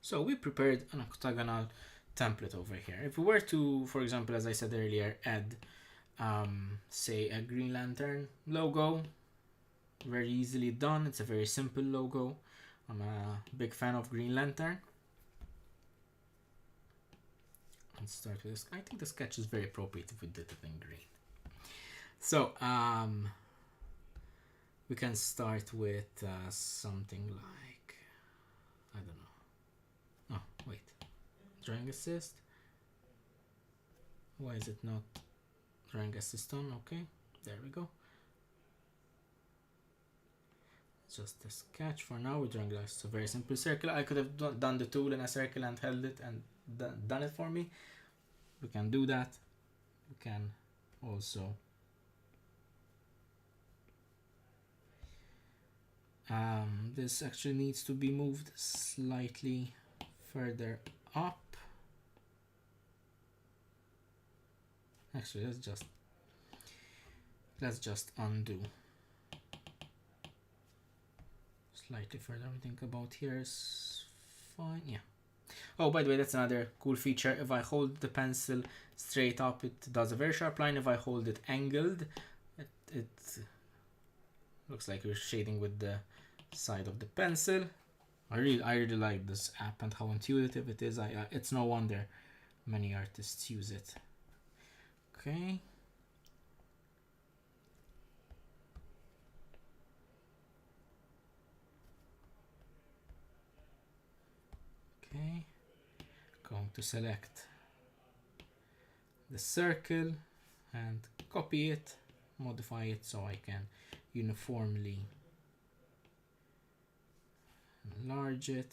Speaker 1: So we prepared an octagonal template over here. If we were to, for example, as I said earlier, add, say, a Green Lantern logo, very easily done. It's a very simple logo. I'm a big fan of Green Lantern. Let's start with this. I think the sketch is very appropriate if we did it in green. So we can start with something like, I don't know. Oh, wait. Drawing assist. Why is it not drawing assist on? Okay, there we go. Just a sketch for now. We're drawing a very simple circle. I could have done the tool in a circle and held it and done it for me. We can do that. we can also this actually needs to be moved slightly further up. Actually, let's just undo slightly further. I think about here is fine. Yeah. Oh, by the way, that's another cool feature. If I hold the pencil straight up, it does a very sharp line. If I hold it angled, it looks like you're shading with the side of the pencil. I really like this app and how intuitive it is. It's no wonder many artists use it. Okay. Okay. Going to select the circle and copy it, modify it so I can uniformly enlarge it.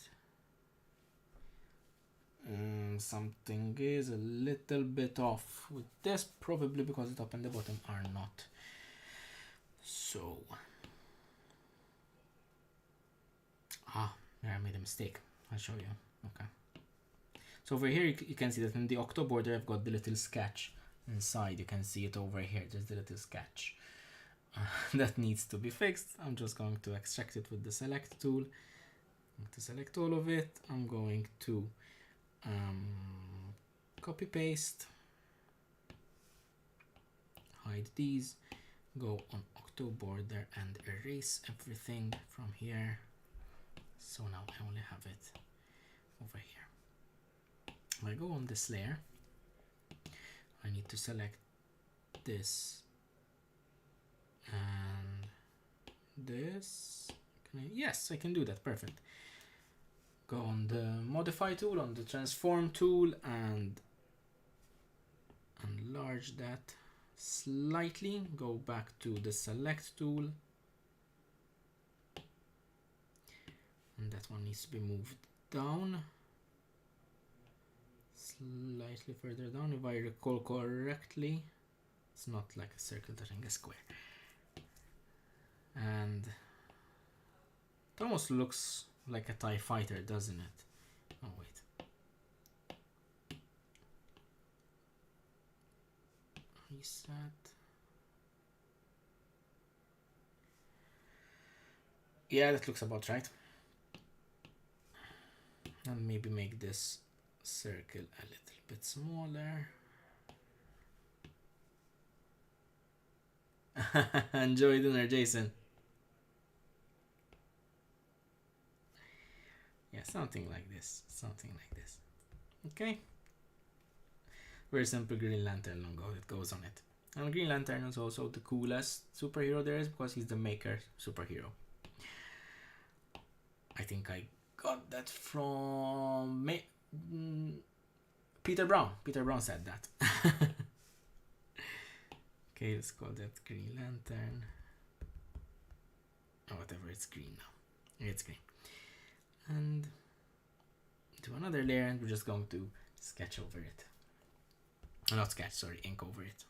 Speaker 1: Something is a little bit off with this, probably because the top and the bottom are not. So, there I made a mistake. I'll show you. Okay. So over here you can see that in the octo border I've got the little sketch inside. You can see it over here. There's the little sketch. That needs to be fixed. I'm just going to extract it with the select tool. I'm going to select all of it. I'm going to copy paste, hide these, go on octo border and erase everything from here. So now I only have it over here. If I go on this layer, I need to select this and this. Yes, I can do that. Perfect. Go on the modify tool, on the transform tool, and enlarge that slightly. Go back to the select tool, and that one needs to be moved down slightly further down. If I recall correctly, it's not like a circle touching a square, and it almost looks like a TIE fighter, doesn't it? Oh wait, reset. Yeah, that looks about right. And maybe make this circle a little bit smaller. Enjoy dinner, Jason. Yeah, something like this. Something like this. Okay. Very simple Green Lantern logo that goes on it. And Green Lantern is also the coolest superhero there is because he's the maker superhero. I think I got that from Peter Brown. Peter Brown said that. Okay, let's call that Green Lantern. Or whatever, it's green now. It's green. And do another layer, and we're just going to sketch over it. Not sketch, sorry, ink over it.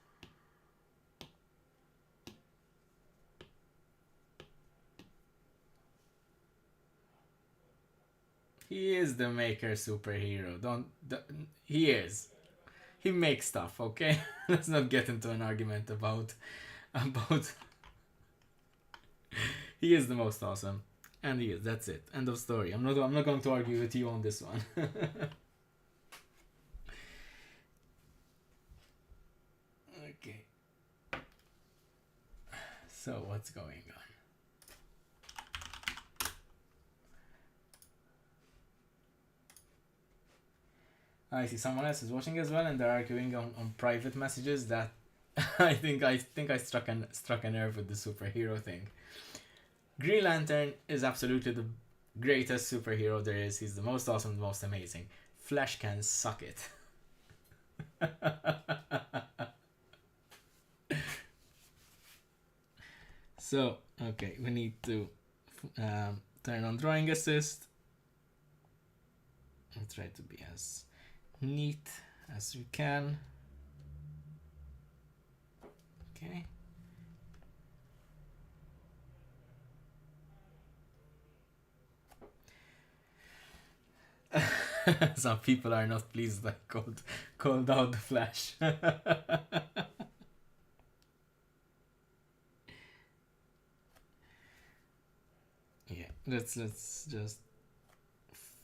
Speaker 1: He is the maker superhero. He is. He makes stuff, okay? Let's not get into an argument about he is the most awesome. And he is, that's it. End of story. I'm not going to argue with you on this one. Okay. So what's going on? I see someone else is watching as well, and they're arguing on private messages that I think I struck a nerve with the superhero thing. Green Lantern is absolutely the greatest superhero there is. He's the most awesome, the most amazing. Flash can suck it. So, okay, we need to turn on drawing assist and try to be as neat as we can. Okay. Some people are not pleased that I called out the flash. Yeah, let's just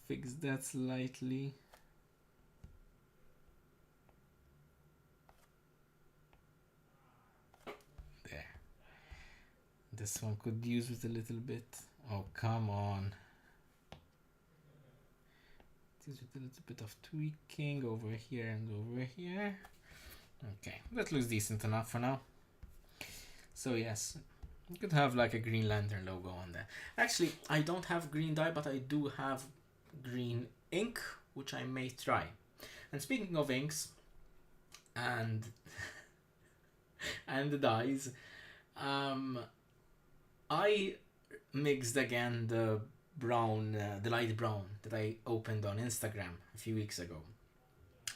Speaker 1: fix that slightly. There. This one could use with a little bit. Oh, come on. Use with a little bit of tweaking over here and over here. Okay, that looks decent enough for now. So yes, you could have like a Green Lantern logo on there. Actually, I don't have green dye, but I do have green ink, which I may try. And speaking of inks and and the dyes, I mixed again the brown, the light brown that I opened on Instagram a few weeks ago,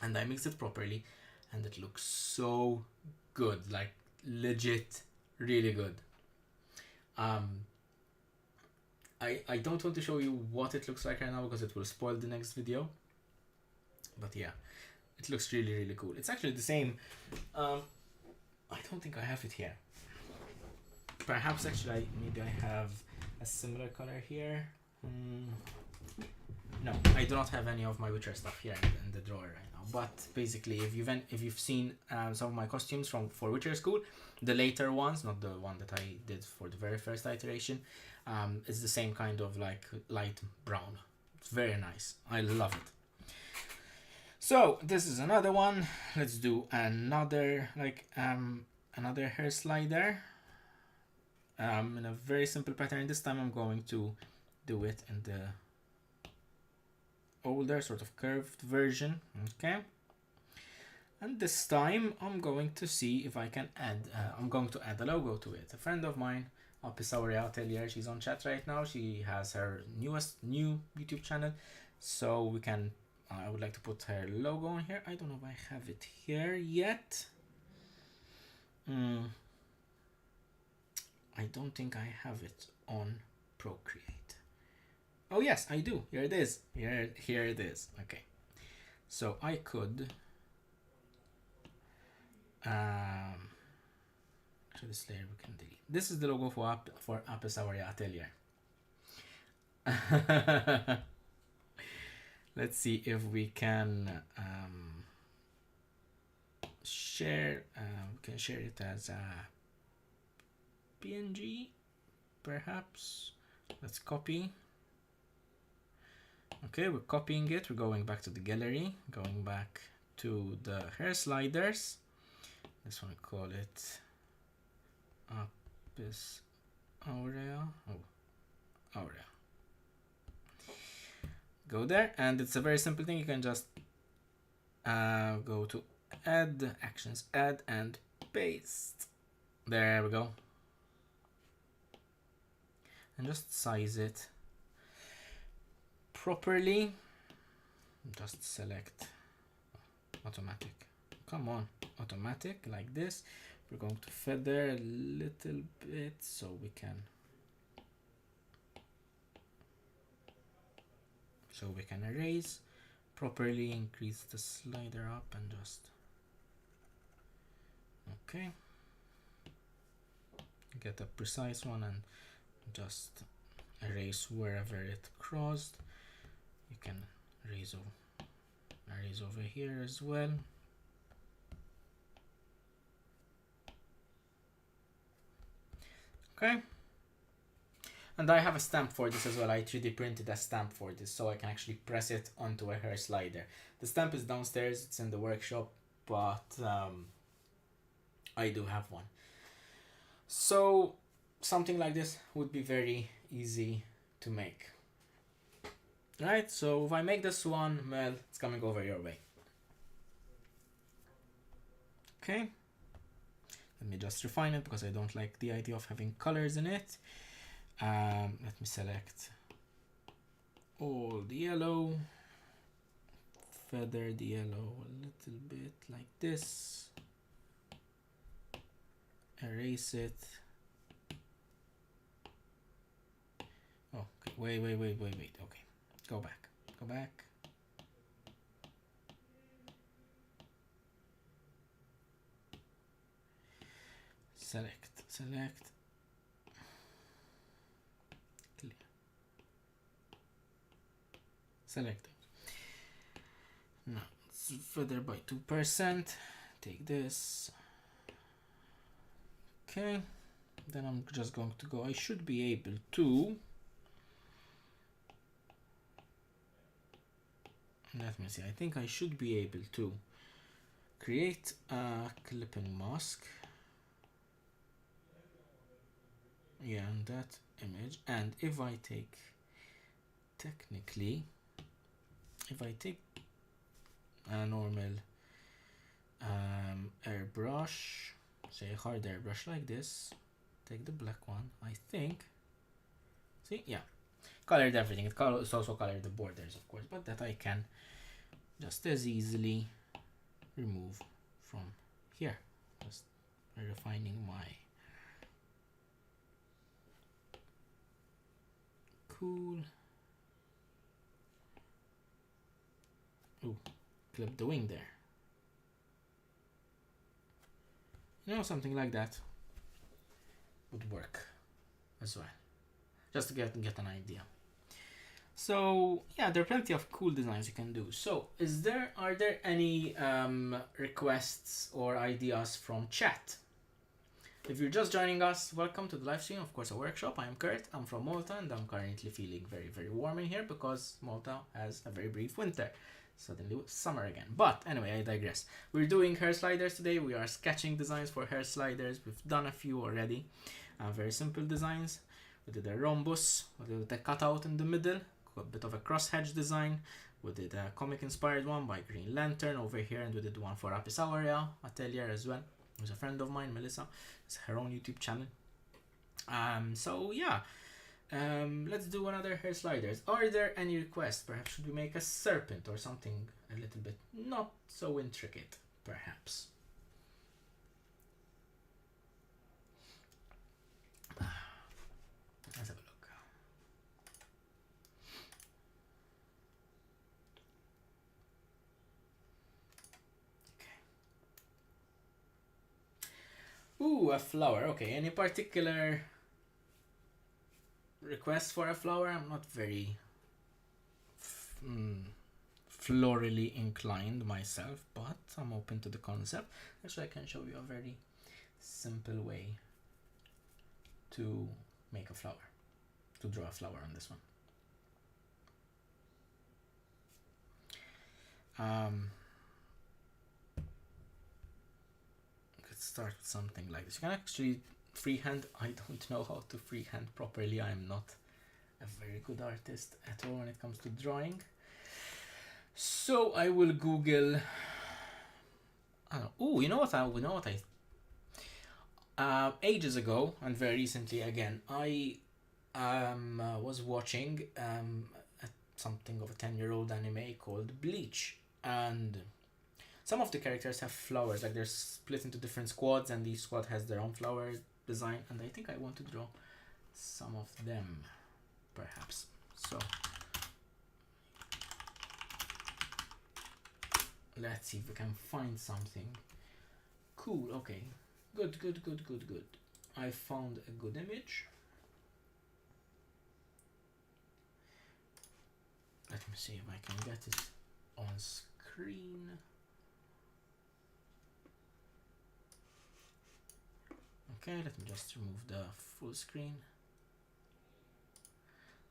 Speaker 1: and I mixed it properly, and it looks so good, like legit, really good. I don't want to show you what it looks like right now because it will spoil the next video. But yeah, it looks really, really cool. It's actually the same. I don't think I have it here. Perhaps actually, maybe I have a similar color here. No, I do not have any of my Witcher stuff here in the drawer right now. But basically, if you've seen some of my costumes for Witcher School, the later ones, not the one that I did for the very first iteration, it's the same kind of like light brown. It's very nice. I love it. So this is another one. Let's do another another Hairslider. In a very simple pattern. This time I'm going to do it in the older sort of curved version. Okay. And this time I'm going to see if I can add, I'm going to add a logo to it. A friend of mine, Apisauri Atelier, she's on chat right now. She has her new YouTube channel. So we can, I would like to put her logo on here. I don't know if I have it here yet. I don't think I have it on Procreate. Oh yes, I do. Here it is. Here it is. Okay. So I could actually this layer we can delete. This is the logo for Apisauri Atelier. Let's see if we can share. We can share it as a PNG, perhaps. Let's copy. Okay, we're copying it. We're going back to the gallery, going back to the Hairsliders. This one, call it Apis Aurea. Oh, Aurea. Go there, and it's a very simple thing. You can just go to add actions, add and paste. There we go. And just size it properly. Just select automatic. Come on, automatic, like this. We're going to feather a little bit so we can erase properly, increase the slider up and just okay, get a precise one and just erase wherever it crossed. You can erase over here as well. Okay. And I have a stamp for this as well. I 3D printed a stamp for this so I can actually press it onto a Hairslider. The stamp is downstairs, it's in the workshop, but I do have one. So something like this would be very easy to make. Right, so if I make this one, well, it's coming over your way. Okay. Let me just refine it because I don't like the idea of having colors in it. Let me select all the yellow, feather the yellow a little bit like this, erase it. Oh, okay. Wait. Okay, go back. Select. Clear. Select. Now it's further by 2%. Take this. Okay. Then I'm just going to go. I should be able to. Let me see. I think I should be able to create a clipping mask. Yeah, and that image. And if I take, technically, if I take a normal airbrush, say a hard airbrush like this, take the black one, I think. See, yeah, colored everything. It's also colored the borders, of course, but that I can just as easily remove from here. Just refining my cool. Ooh, clip the wing there. You know, something like that would work as well, just to get an idea. So yeah, there are plenty of cool designs you can do. So are there any requests or ideas from chat? If you're just joining us, welcome to the live stream of Corso Workshop. I'm Kurt, I'm from Malta, and I'm currently feeling very, very warm in here because Malta has a very brief winter. Suddenly summer again. But anyway, I digress. We're doing Hairsliders today. We are sketching designs for Hairsliders. We've done a few already. Very simple designs. We did a Rhombus, we did a cutout in the middle, a bit of a Crosshatch Design. We did a comic inspired one by Green Lantern over here, and we did one for Apis Aurea Atelier as well. It was a friend of mine, Melissa. It's her own YouTube channel. So yeah, let's do another Hairsliders. Are there any requests? Perhaps should we make a serpent or something a little bit not so intricate, perhaps? Let's have a look. Okay. Ooh, a flower. Okay, any particular request for a flower? I'm not very florally inclined myself, but I'm open to the concept. Actually, I can show you a very simple way to make a flower, to draw a flower on this one. Let's start with something like this. You can actually freehand. I don't know how to freehand properly. I'm not a very good artist at all when it comes to drawing. So I will Google. Oh, you know what ages ago and very recently again, I was watching something of a 10-year-old anime called Bleach, and some of the characters have flowers, like they're split into different squads, and each squad has their own flower design, and I think I want to draw some of them, perhaps. So let's see if we can find something cool. Okay, good. I found a good image. Let me see if I can get it on screen. Okay, let me just remove the full screen.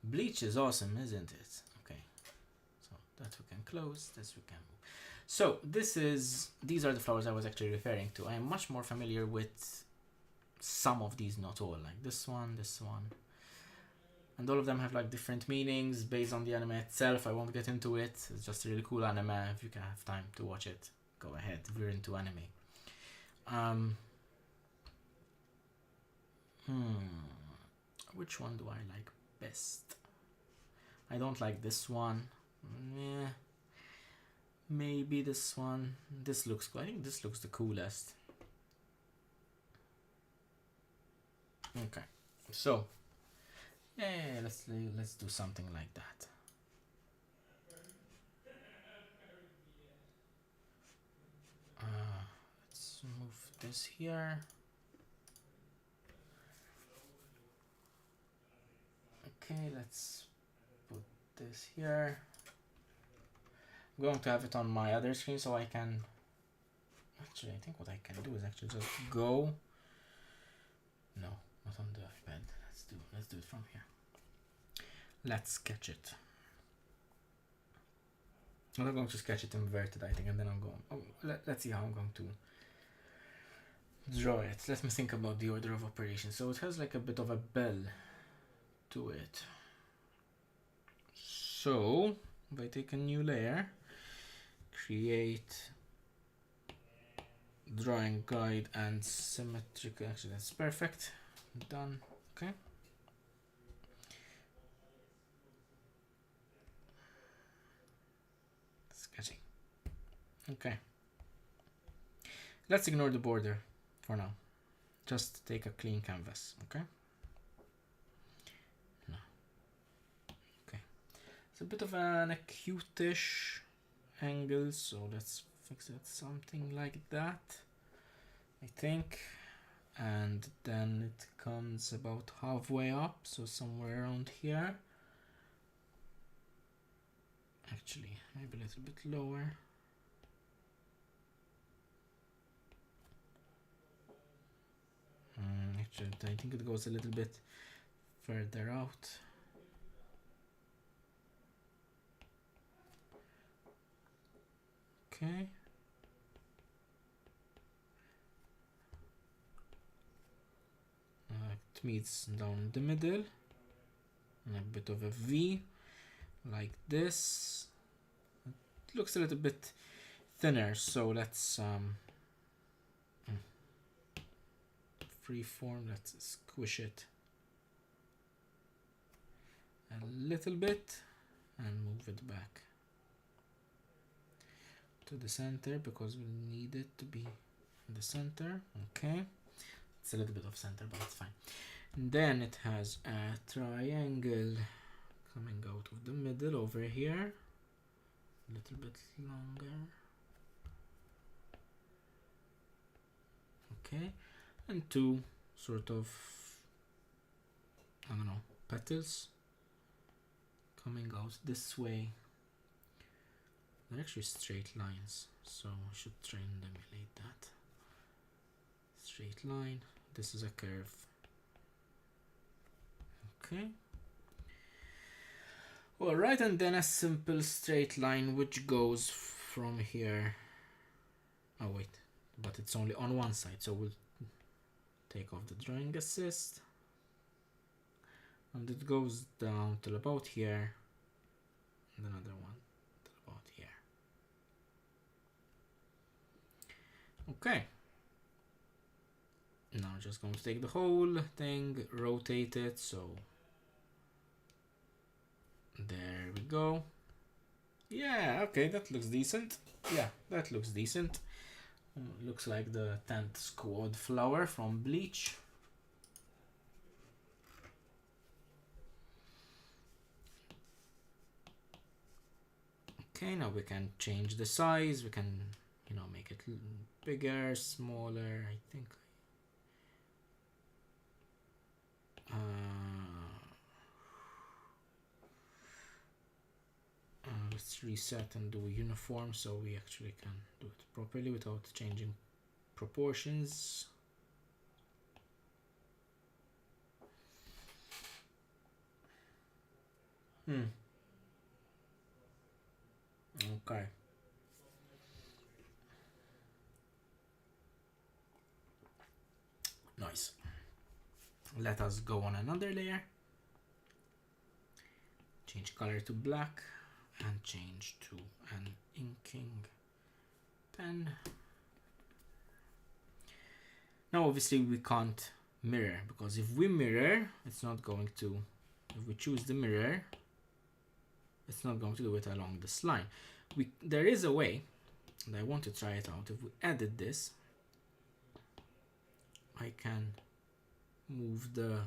Speaker 1: Bleach is awesome, isn't it? Okay, so that we can close, this we can move. So these are the flowers I was actually referring to. I am much more familiar with some of these, not all, like this one, and all of them have like different meanings based on the anime itself. I won't get into it. It's just a really cool anime. If you can have time to watch it, go ahead if you're into anime. Which one do I like best? I don't like this one. Maybe this one. This looks cool. I think this looks the coolest. Okay, so yeah, let's do something like that. Let's move this here. Okay, let's put this here. I'm going to have it on my other screen so I can. Actually, I think what I can do is actually just go. No, not on the iPad. Let's do it from here. Let's sketch it. I'm not going to sketch it inverted, I think, and then I'm going. Oh, let's see how I'm going to draw it. Let me think about the order of operations. So it has like a bit of a bell to it. So if I take a new layer, create drawing guide and symmetric. Actually, that's perfect. Done. Okay. Sketching. Okay. Let's ignore the border for now. Just take a clean canvas. Okay. No. Okay. It's a bit of an acute-ish angle, so let's fix it something like that, I think. And then it comes about halfway up, so somewhere around here. Actually, maybe a little bit lower. Actually, I think it goes a little bit further out. Okay. It meets down the middle. And a bit of a V, like this. It looks a little bit thinner, so let's freeform. Let's squish it a little bit and move it back to the center because we need it to be in the center. Okay, it's a little bit off center, but it's fine. And then it has a triangle coming out of the middle over here, a little bit longer. Okay, and two sort of, I don't know, petals coming out this way. They're actually straight lines, so I should try and emulate that. Straight line, this is a curve. Okay. Alright, and then a simple straight line which goes from here. Oh wait, but it's only on one side, so we'll take off the drawing assist. And it goes down till about here, and another one till about here. Okay. Now I'm just going to take the whole thing, rotate it, so there we go. Yeah, okay, that looks decent. Yeah, that looks decent. Looks like the 10th squad flower from Bleach. Okay, now we can change the size. We can, you know, make it bigger, smaller, I think. Let's reset and do uniform so we actually can do it properly without changing proportions. Okay. Nice. Let us go on another layer. Change color to black and change to an inking pen. Now obviously we can't mirror, because if we mirror, it's not going to, if we choose the mirror, it's not going to do it along this line. There is a way, and I want to try it out. If we edit this, I can move the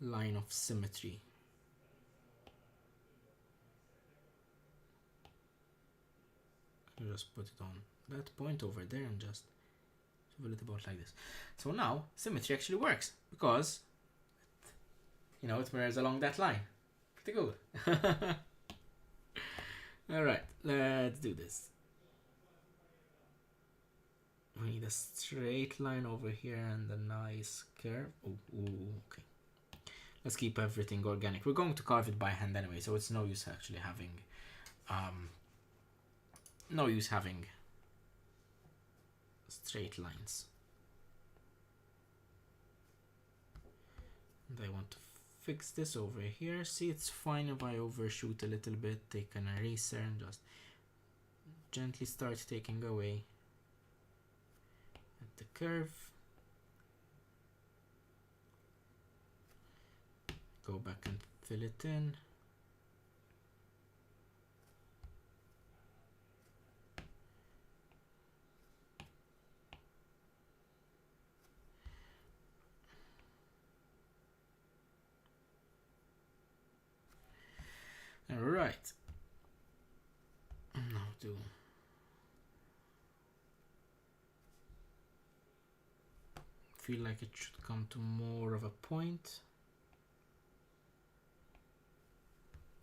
Speaker 1: line of symmetry. I'll just put it on that point over there and just swivel it about like this. So now symmetry actually works because, you know, it mirrors along that line. Pretty good. Alright, let's do this. We need a straight line over here and a nice curve. Okay. Let's keep everything organic. We're going to carve it by hand anyway, so it's no use actually having straight lines. And I want to fix this over here. See, it's fine if I overshoot a little bit, take an eraser and just gently start taking away at the curve. Go back and fill it in. All right. Now feel like it should come to more of a point.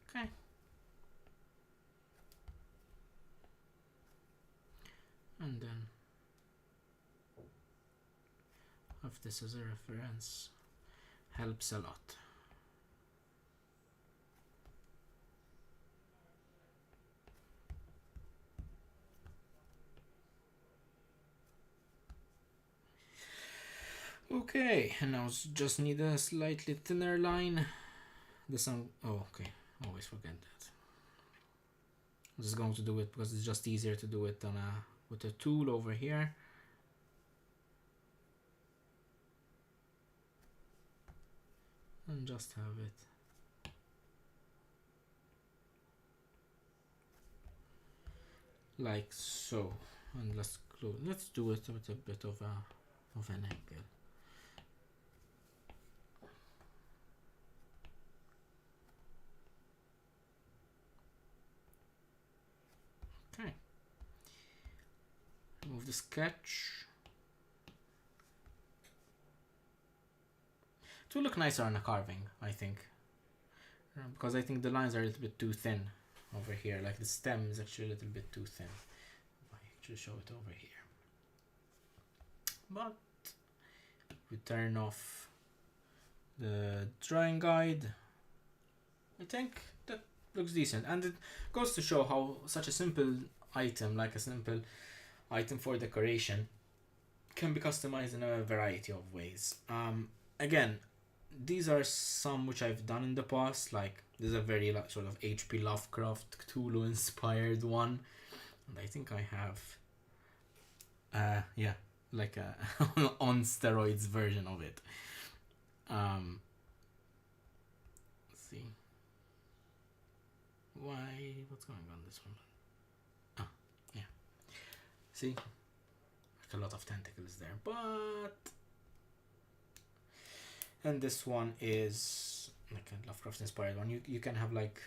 Speaker 1: Okay. And then have this as a reference. Helps a lot. Okay, and now just need a slightly thinner line. Okay, always forget that. I'm just going to do it because it's just easier to do it than with a tool over here. And just have it like so. And let's do it with a bit of an angle. Okay. Remove the sketch. It will look nicer on a carving, I think, because I think the lines are a little bit too thin over here. Like the stem is actually a little bit too thin. If I actually show it over here, but we turn off the drawing guide. I think that looks decent, and it goes to show how such a simple item, like a simple item for decoration, can be customized in a variety of ways. Again, these are some which I've done in the past. Like there's a very sort of H.P. Lovecraft Cthulhu inspired one, and I think I have like a on steroids version of it. Let's see what's going on this one. Yeah, see, like a lot of tentacles there, but and this one is like a Lovecraft inspired one. You can have like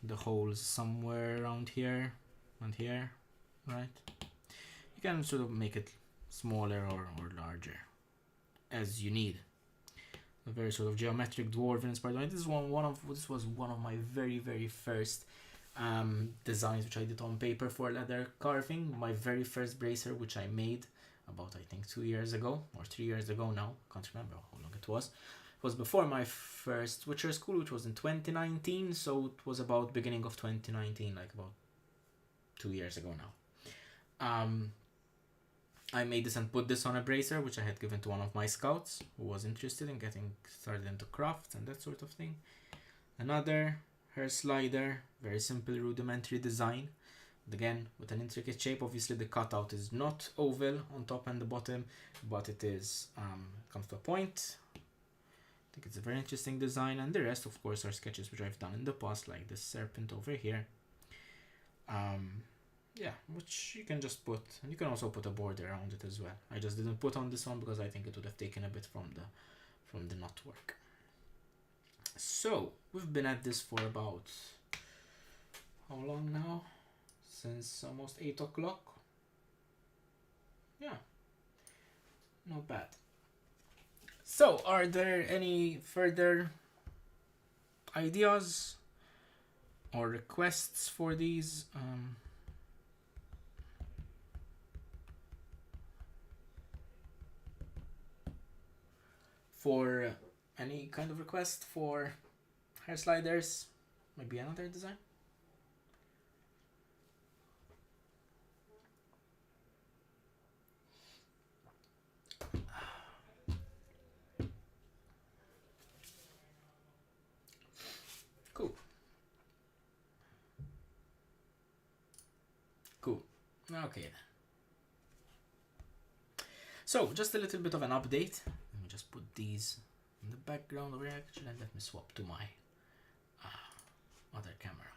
Speaker 1: the holes somewhere around here and here, right? You can sort of make it smaller or larger as you need. A very sort of geometric dwarven inspired one. This was one of my very first designs which I did on paper for leather carving. My very first bracer, which I made about I think 2 years ago or 3 years ago now. Can't remember how long it was. It was before my first Witcher school, which was in 2019. So it was about beginning of 2019, like about 2 years ago now. I made this and put this on a bracer, which I had given to one of my scouts who was interested in getting started into crafts and that sort of thing. Another Hairslider, very simple rudimentary design. Again, with an intricate shape. Obviously the cutout is not oval on top and the bottom, but it is comes to a point. I think it's a very interesting design, and the rest of course are sketches which I've done in the past, like this serpent over here. Yeah, which you can just put, and you can also put a border around it as well. I just didn't put on this one because I think it would have taken a bit from the knotwork. So we've been at this for about how long now? Since almost 8 o'clock. Yeah, not bad. So are there any further ideas or requests for these? For any kind of request for Hairsliders, maybe another design? Cool. Cool. Okay then. So just a little bit of an update. Let me just put these in the background over here. Actually, let me swap to my other camera.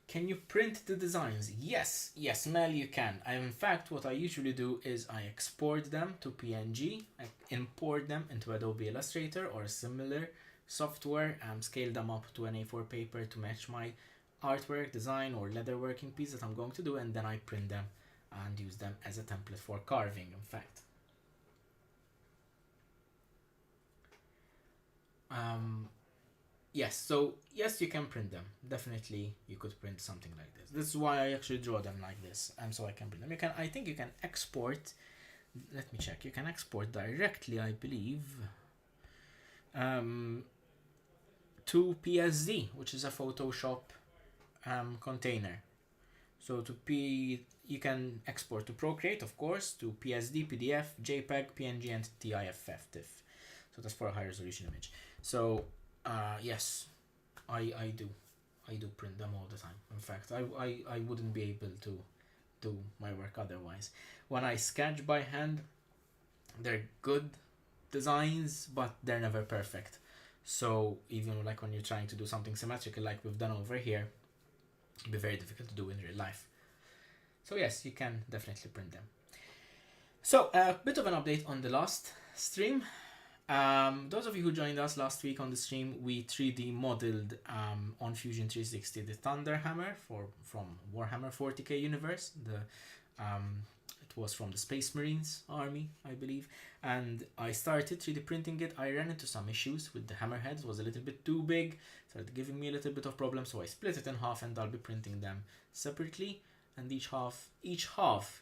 Speaker 1: Can you print the designs? Yes, Mel, you can. In fact, what I usually do is I export them to PNG, I import them into Adobe Illustrator or similar software, and scale them up to an A4 paper to match my artwork, design, or leatherworking piece that I'm going to do, and then I print them and use them as a template for carving, in fact. Yes, so yes, you can print them. Definitely, you could print something like this. This is why I actually draw them like this, and so I can print them. You can, I think you can export. Let me check. You can export directly, I believe, to PSD, which is a Photoshop container. So you can export to Procreate, of course, to PSD, PDF, JPEG, PNG, and TIFF. So that's for a high resolution image. So yes, I do print them all the time. In fact, I wouldn't be able to do my work otherwise. When I sketch by hand, they're good designs, but they're never perfect. So even like when you're trying to do something symmetrical like we've done over here, it'd be very difficult to do in real life. So yes, you can definitely print them. So a bit of an update on the last stream. Those of you who joined us last week on the stream, we 3D modeled on Fusion 360 the Thunder Hammer from Warhammer 40k universe. It was from the Space Marines army, I believe, and I started 3D printing it. I ran into some issues with the hammerheads. It was a little bit too big, started giving me a little bit of problem, so I split it in half, and I'll be printing them separately. And each half,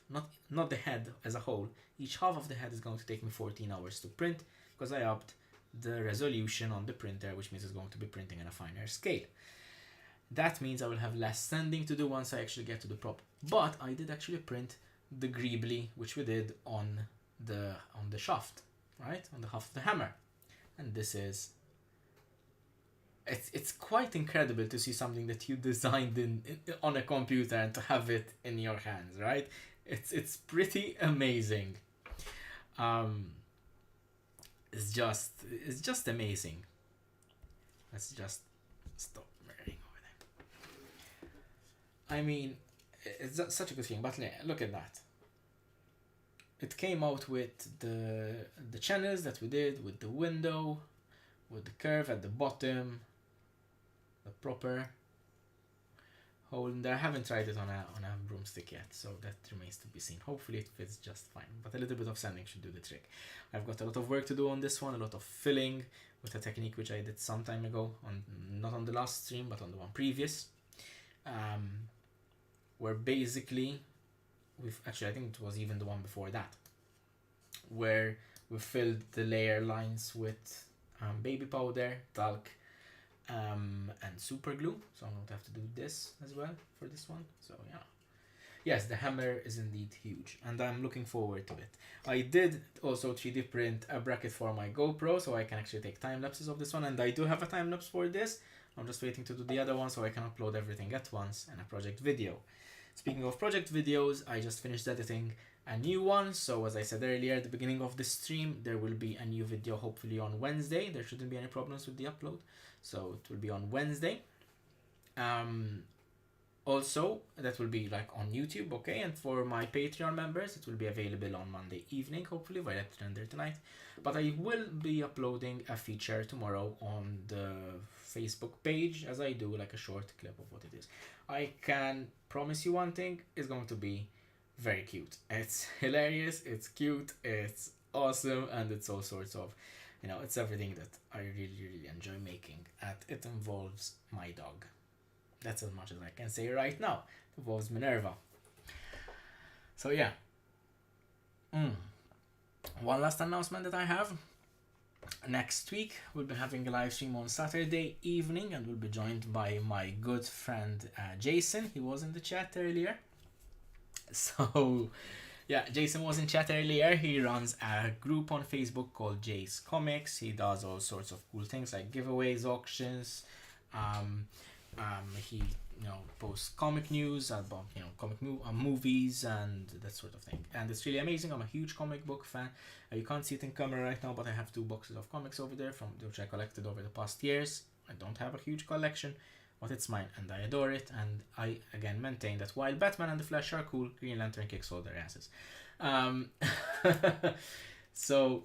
Speaker 1: not the head as a whole, each half of the head is going to take me 14 hours to print, because I upped the resolution on the printer, which means it's going to be printing in a finer scale. That means I will have less sanding to do once I actually get to the prop. But I did actually print the greebly, which we did on the shaft, right? On the half of the hammer. And this is... It's quite incredible to see something that you designed on a computer and to have it in your hands, right? It's pretty amazing. It's just amazing. Let's just stop mirroring over there. I mean, it's such a good thing, but look at that. It came out with the channels that we did, with the window, with the curve at the bottom, the proper hole in there. I haven't tried it on a broomstick yet, so that remains to be seen. Hopefully it fits just fine, but a little bit of sanding should do the trick. I've got a lot of work to do on this one, a lot of filling with a technique which I did some time ago, not on the last stream, but on the one previous, where basically I think it was even the one before that, where we filled the layer lines with baby powder, talc, and super glue. So I'm going to have to do this as well for this one. So yeah, yes, the hammer is indeed huge, and I'm looking forward to it. I did also 3D print a bracket for my GoPro, so I can actually take time lapses of this one, and I do have a time lapse for this. I'm just waiting to do the other one so I can upload everything at once in a project video. Speaking of project videos, I just finished editing a new one. So as I said earlier at the beginning of the stream, there will be a new video hopefully on Wednesday. There shouldn't be any problems with the upload, so it will be on Wednesday. Also, that will be like on YouTube, okay? And for my Patreon members, it will be available on Monday evening, hopefully, by that render tonight. But I will be uploading a feature tomorrow on the Facebook page, as I do, like a short clip of what it is. I can promise you one thing, it's going to be very cute. It's hilarious, it's cute, it's awesome, and it's all sorts of, you know, it's everything that I really, really enjoy making. And it involves my dog. That's as much as I can say right now. It involves Minerva. So yeah. One last announcement that I have. Next week we'll be having a live stream on Saturday evening, and we'll be joined by my good friend Jason. He was in the chat earlier. So yeah, Jason was in chat earlier. He runs a group on Facebook called Jay's Comics. He does all sorts of cool things like giveaways, auctions. He posts comic news about comic movies and that sort of thing, and it's really amazing. I'm a huge comic book fan. You can't see it in camera right now, but I have 2 boxes of comics over there from which I collected over the past years. I don't have a huge collection, but it's mine and I adore it. And I again maintain that while Batman and the Flash are cool, Green Lantern kicks all their asses. So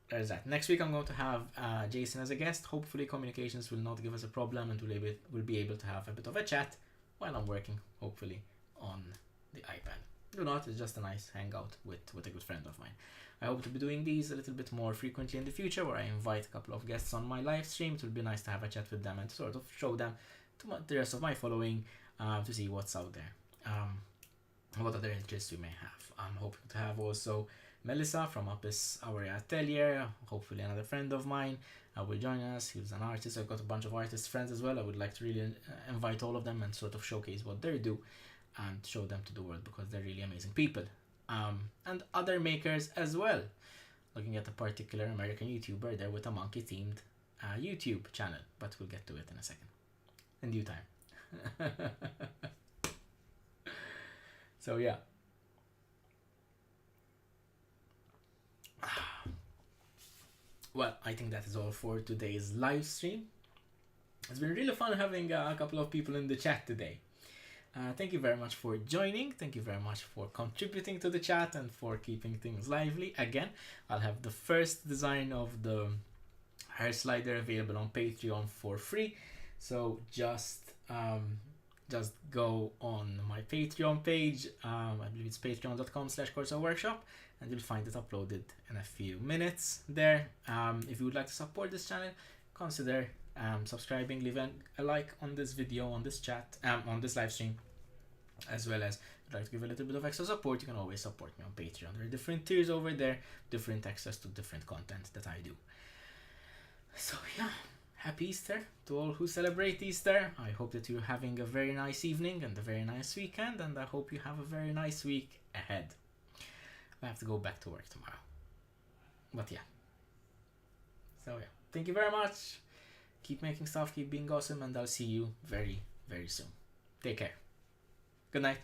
Speaker 1: there's that. Next week I'm going to have Jason as a guest. Hopefully communications will not give us a problem, and we'll be able to have a bit of a chat while I'm working, hopefully, on the iPad. Do not, it's just a nice hangout with a good friend of mine. I hope to be doing these a little bit more frequently in the future, where I invite a couple of guests on my live stream. It will be nice to have a chat with them and to sort of show them to the rest of my following to see what's out there, what other interests we may have. I'm hoping to have also Melissa from Upis Our Atelier, hopefully another friend of mine, will join us. He's an artist. I've got a bunch of artist friends as well. I would like to really invite all of them and sort of showcase what they do and show them to the world, because they're really amazing people. And other makers as well. Looking at a particular American YouTuber there with a monkey themed YouTube channel, but we'll get to it in a second, in due time. So yeah. Well, I think that is all for today's live stream. It's been really fun having a couple of people in the chat today. Thank you very much for joining. Thank you very much for contributing to the chat and for keeping things lively. Again, I'll have the first design of the Hairslider available on Patreon for free. So just go on my Patreon page. I believe it's patreon.com/Corso Workshop, and you'll find it uploaded in a few minutes there. If you would like to support this channel, consider subscribing, leave a like on this video, on this chat, on this live stream, as well as if you'd like to give a little bit of extra support, you can always support me on Patreon. There are different tiers over there, different access to different content that I do. So yeah, happy Easter to all who celebrate Easter. I hope that you're having a very nice evening and a very nice weekend, and I hope you have a very nice week ahead. I have to go back to work tomorrow, but yeah. So yeah, thank you very much. Keep making stuff, keep being awesome, and I'll see you very, very soon. Take care. Good night.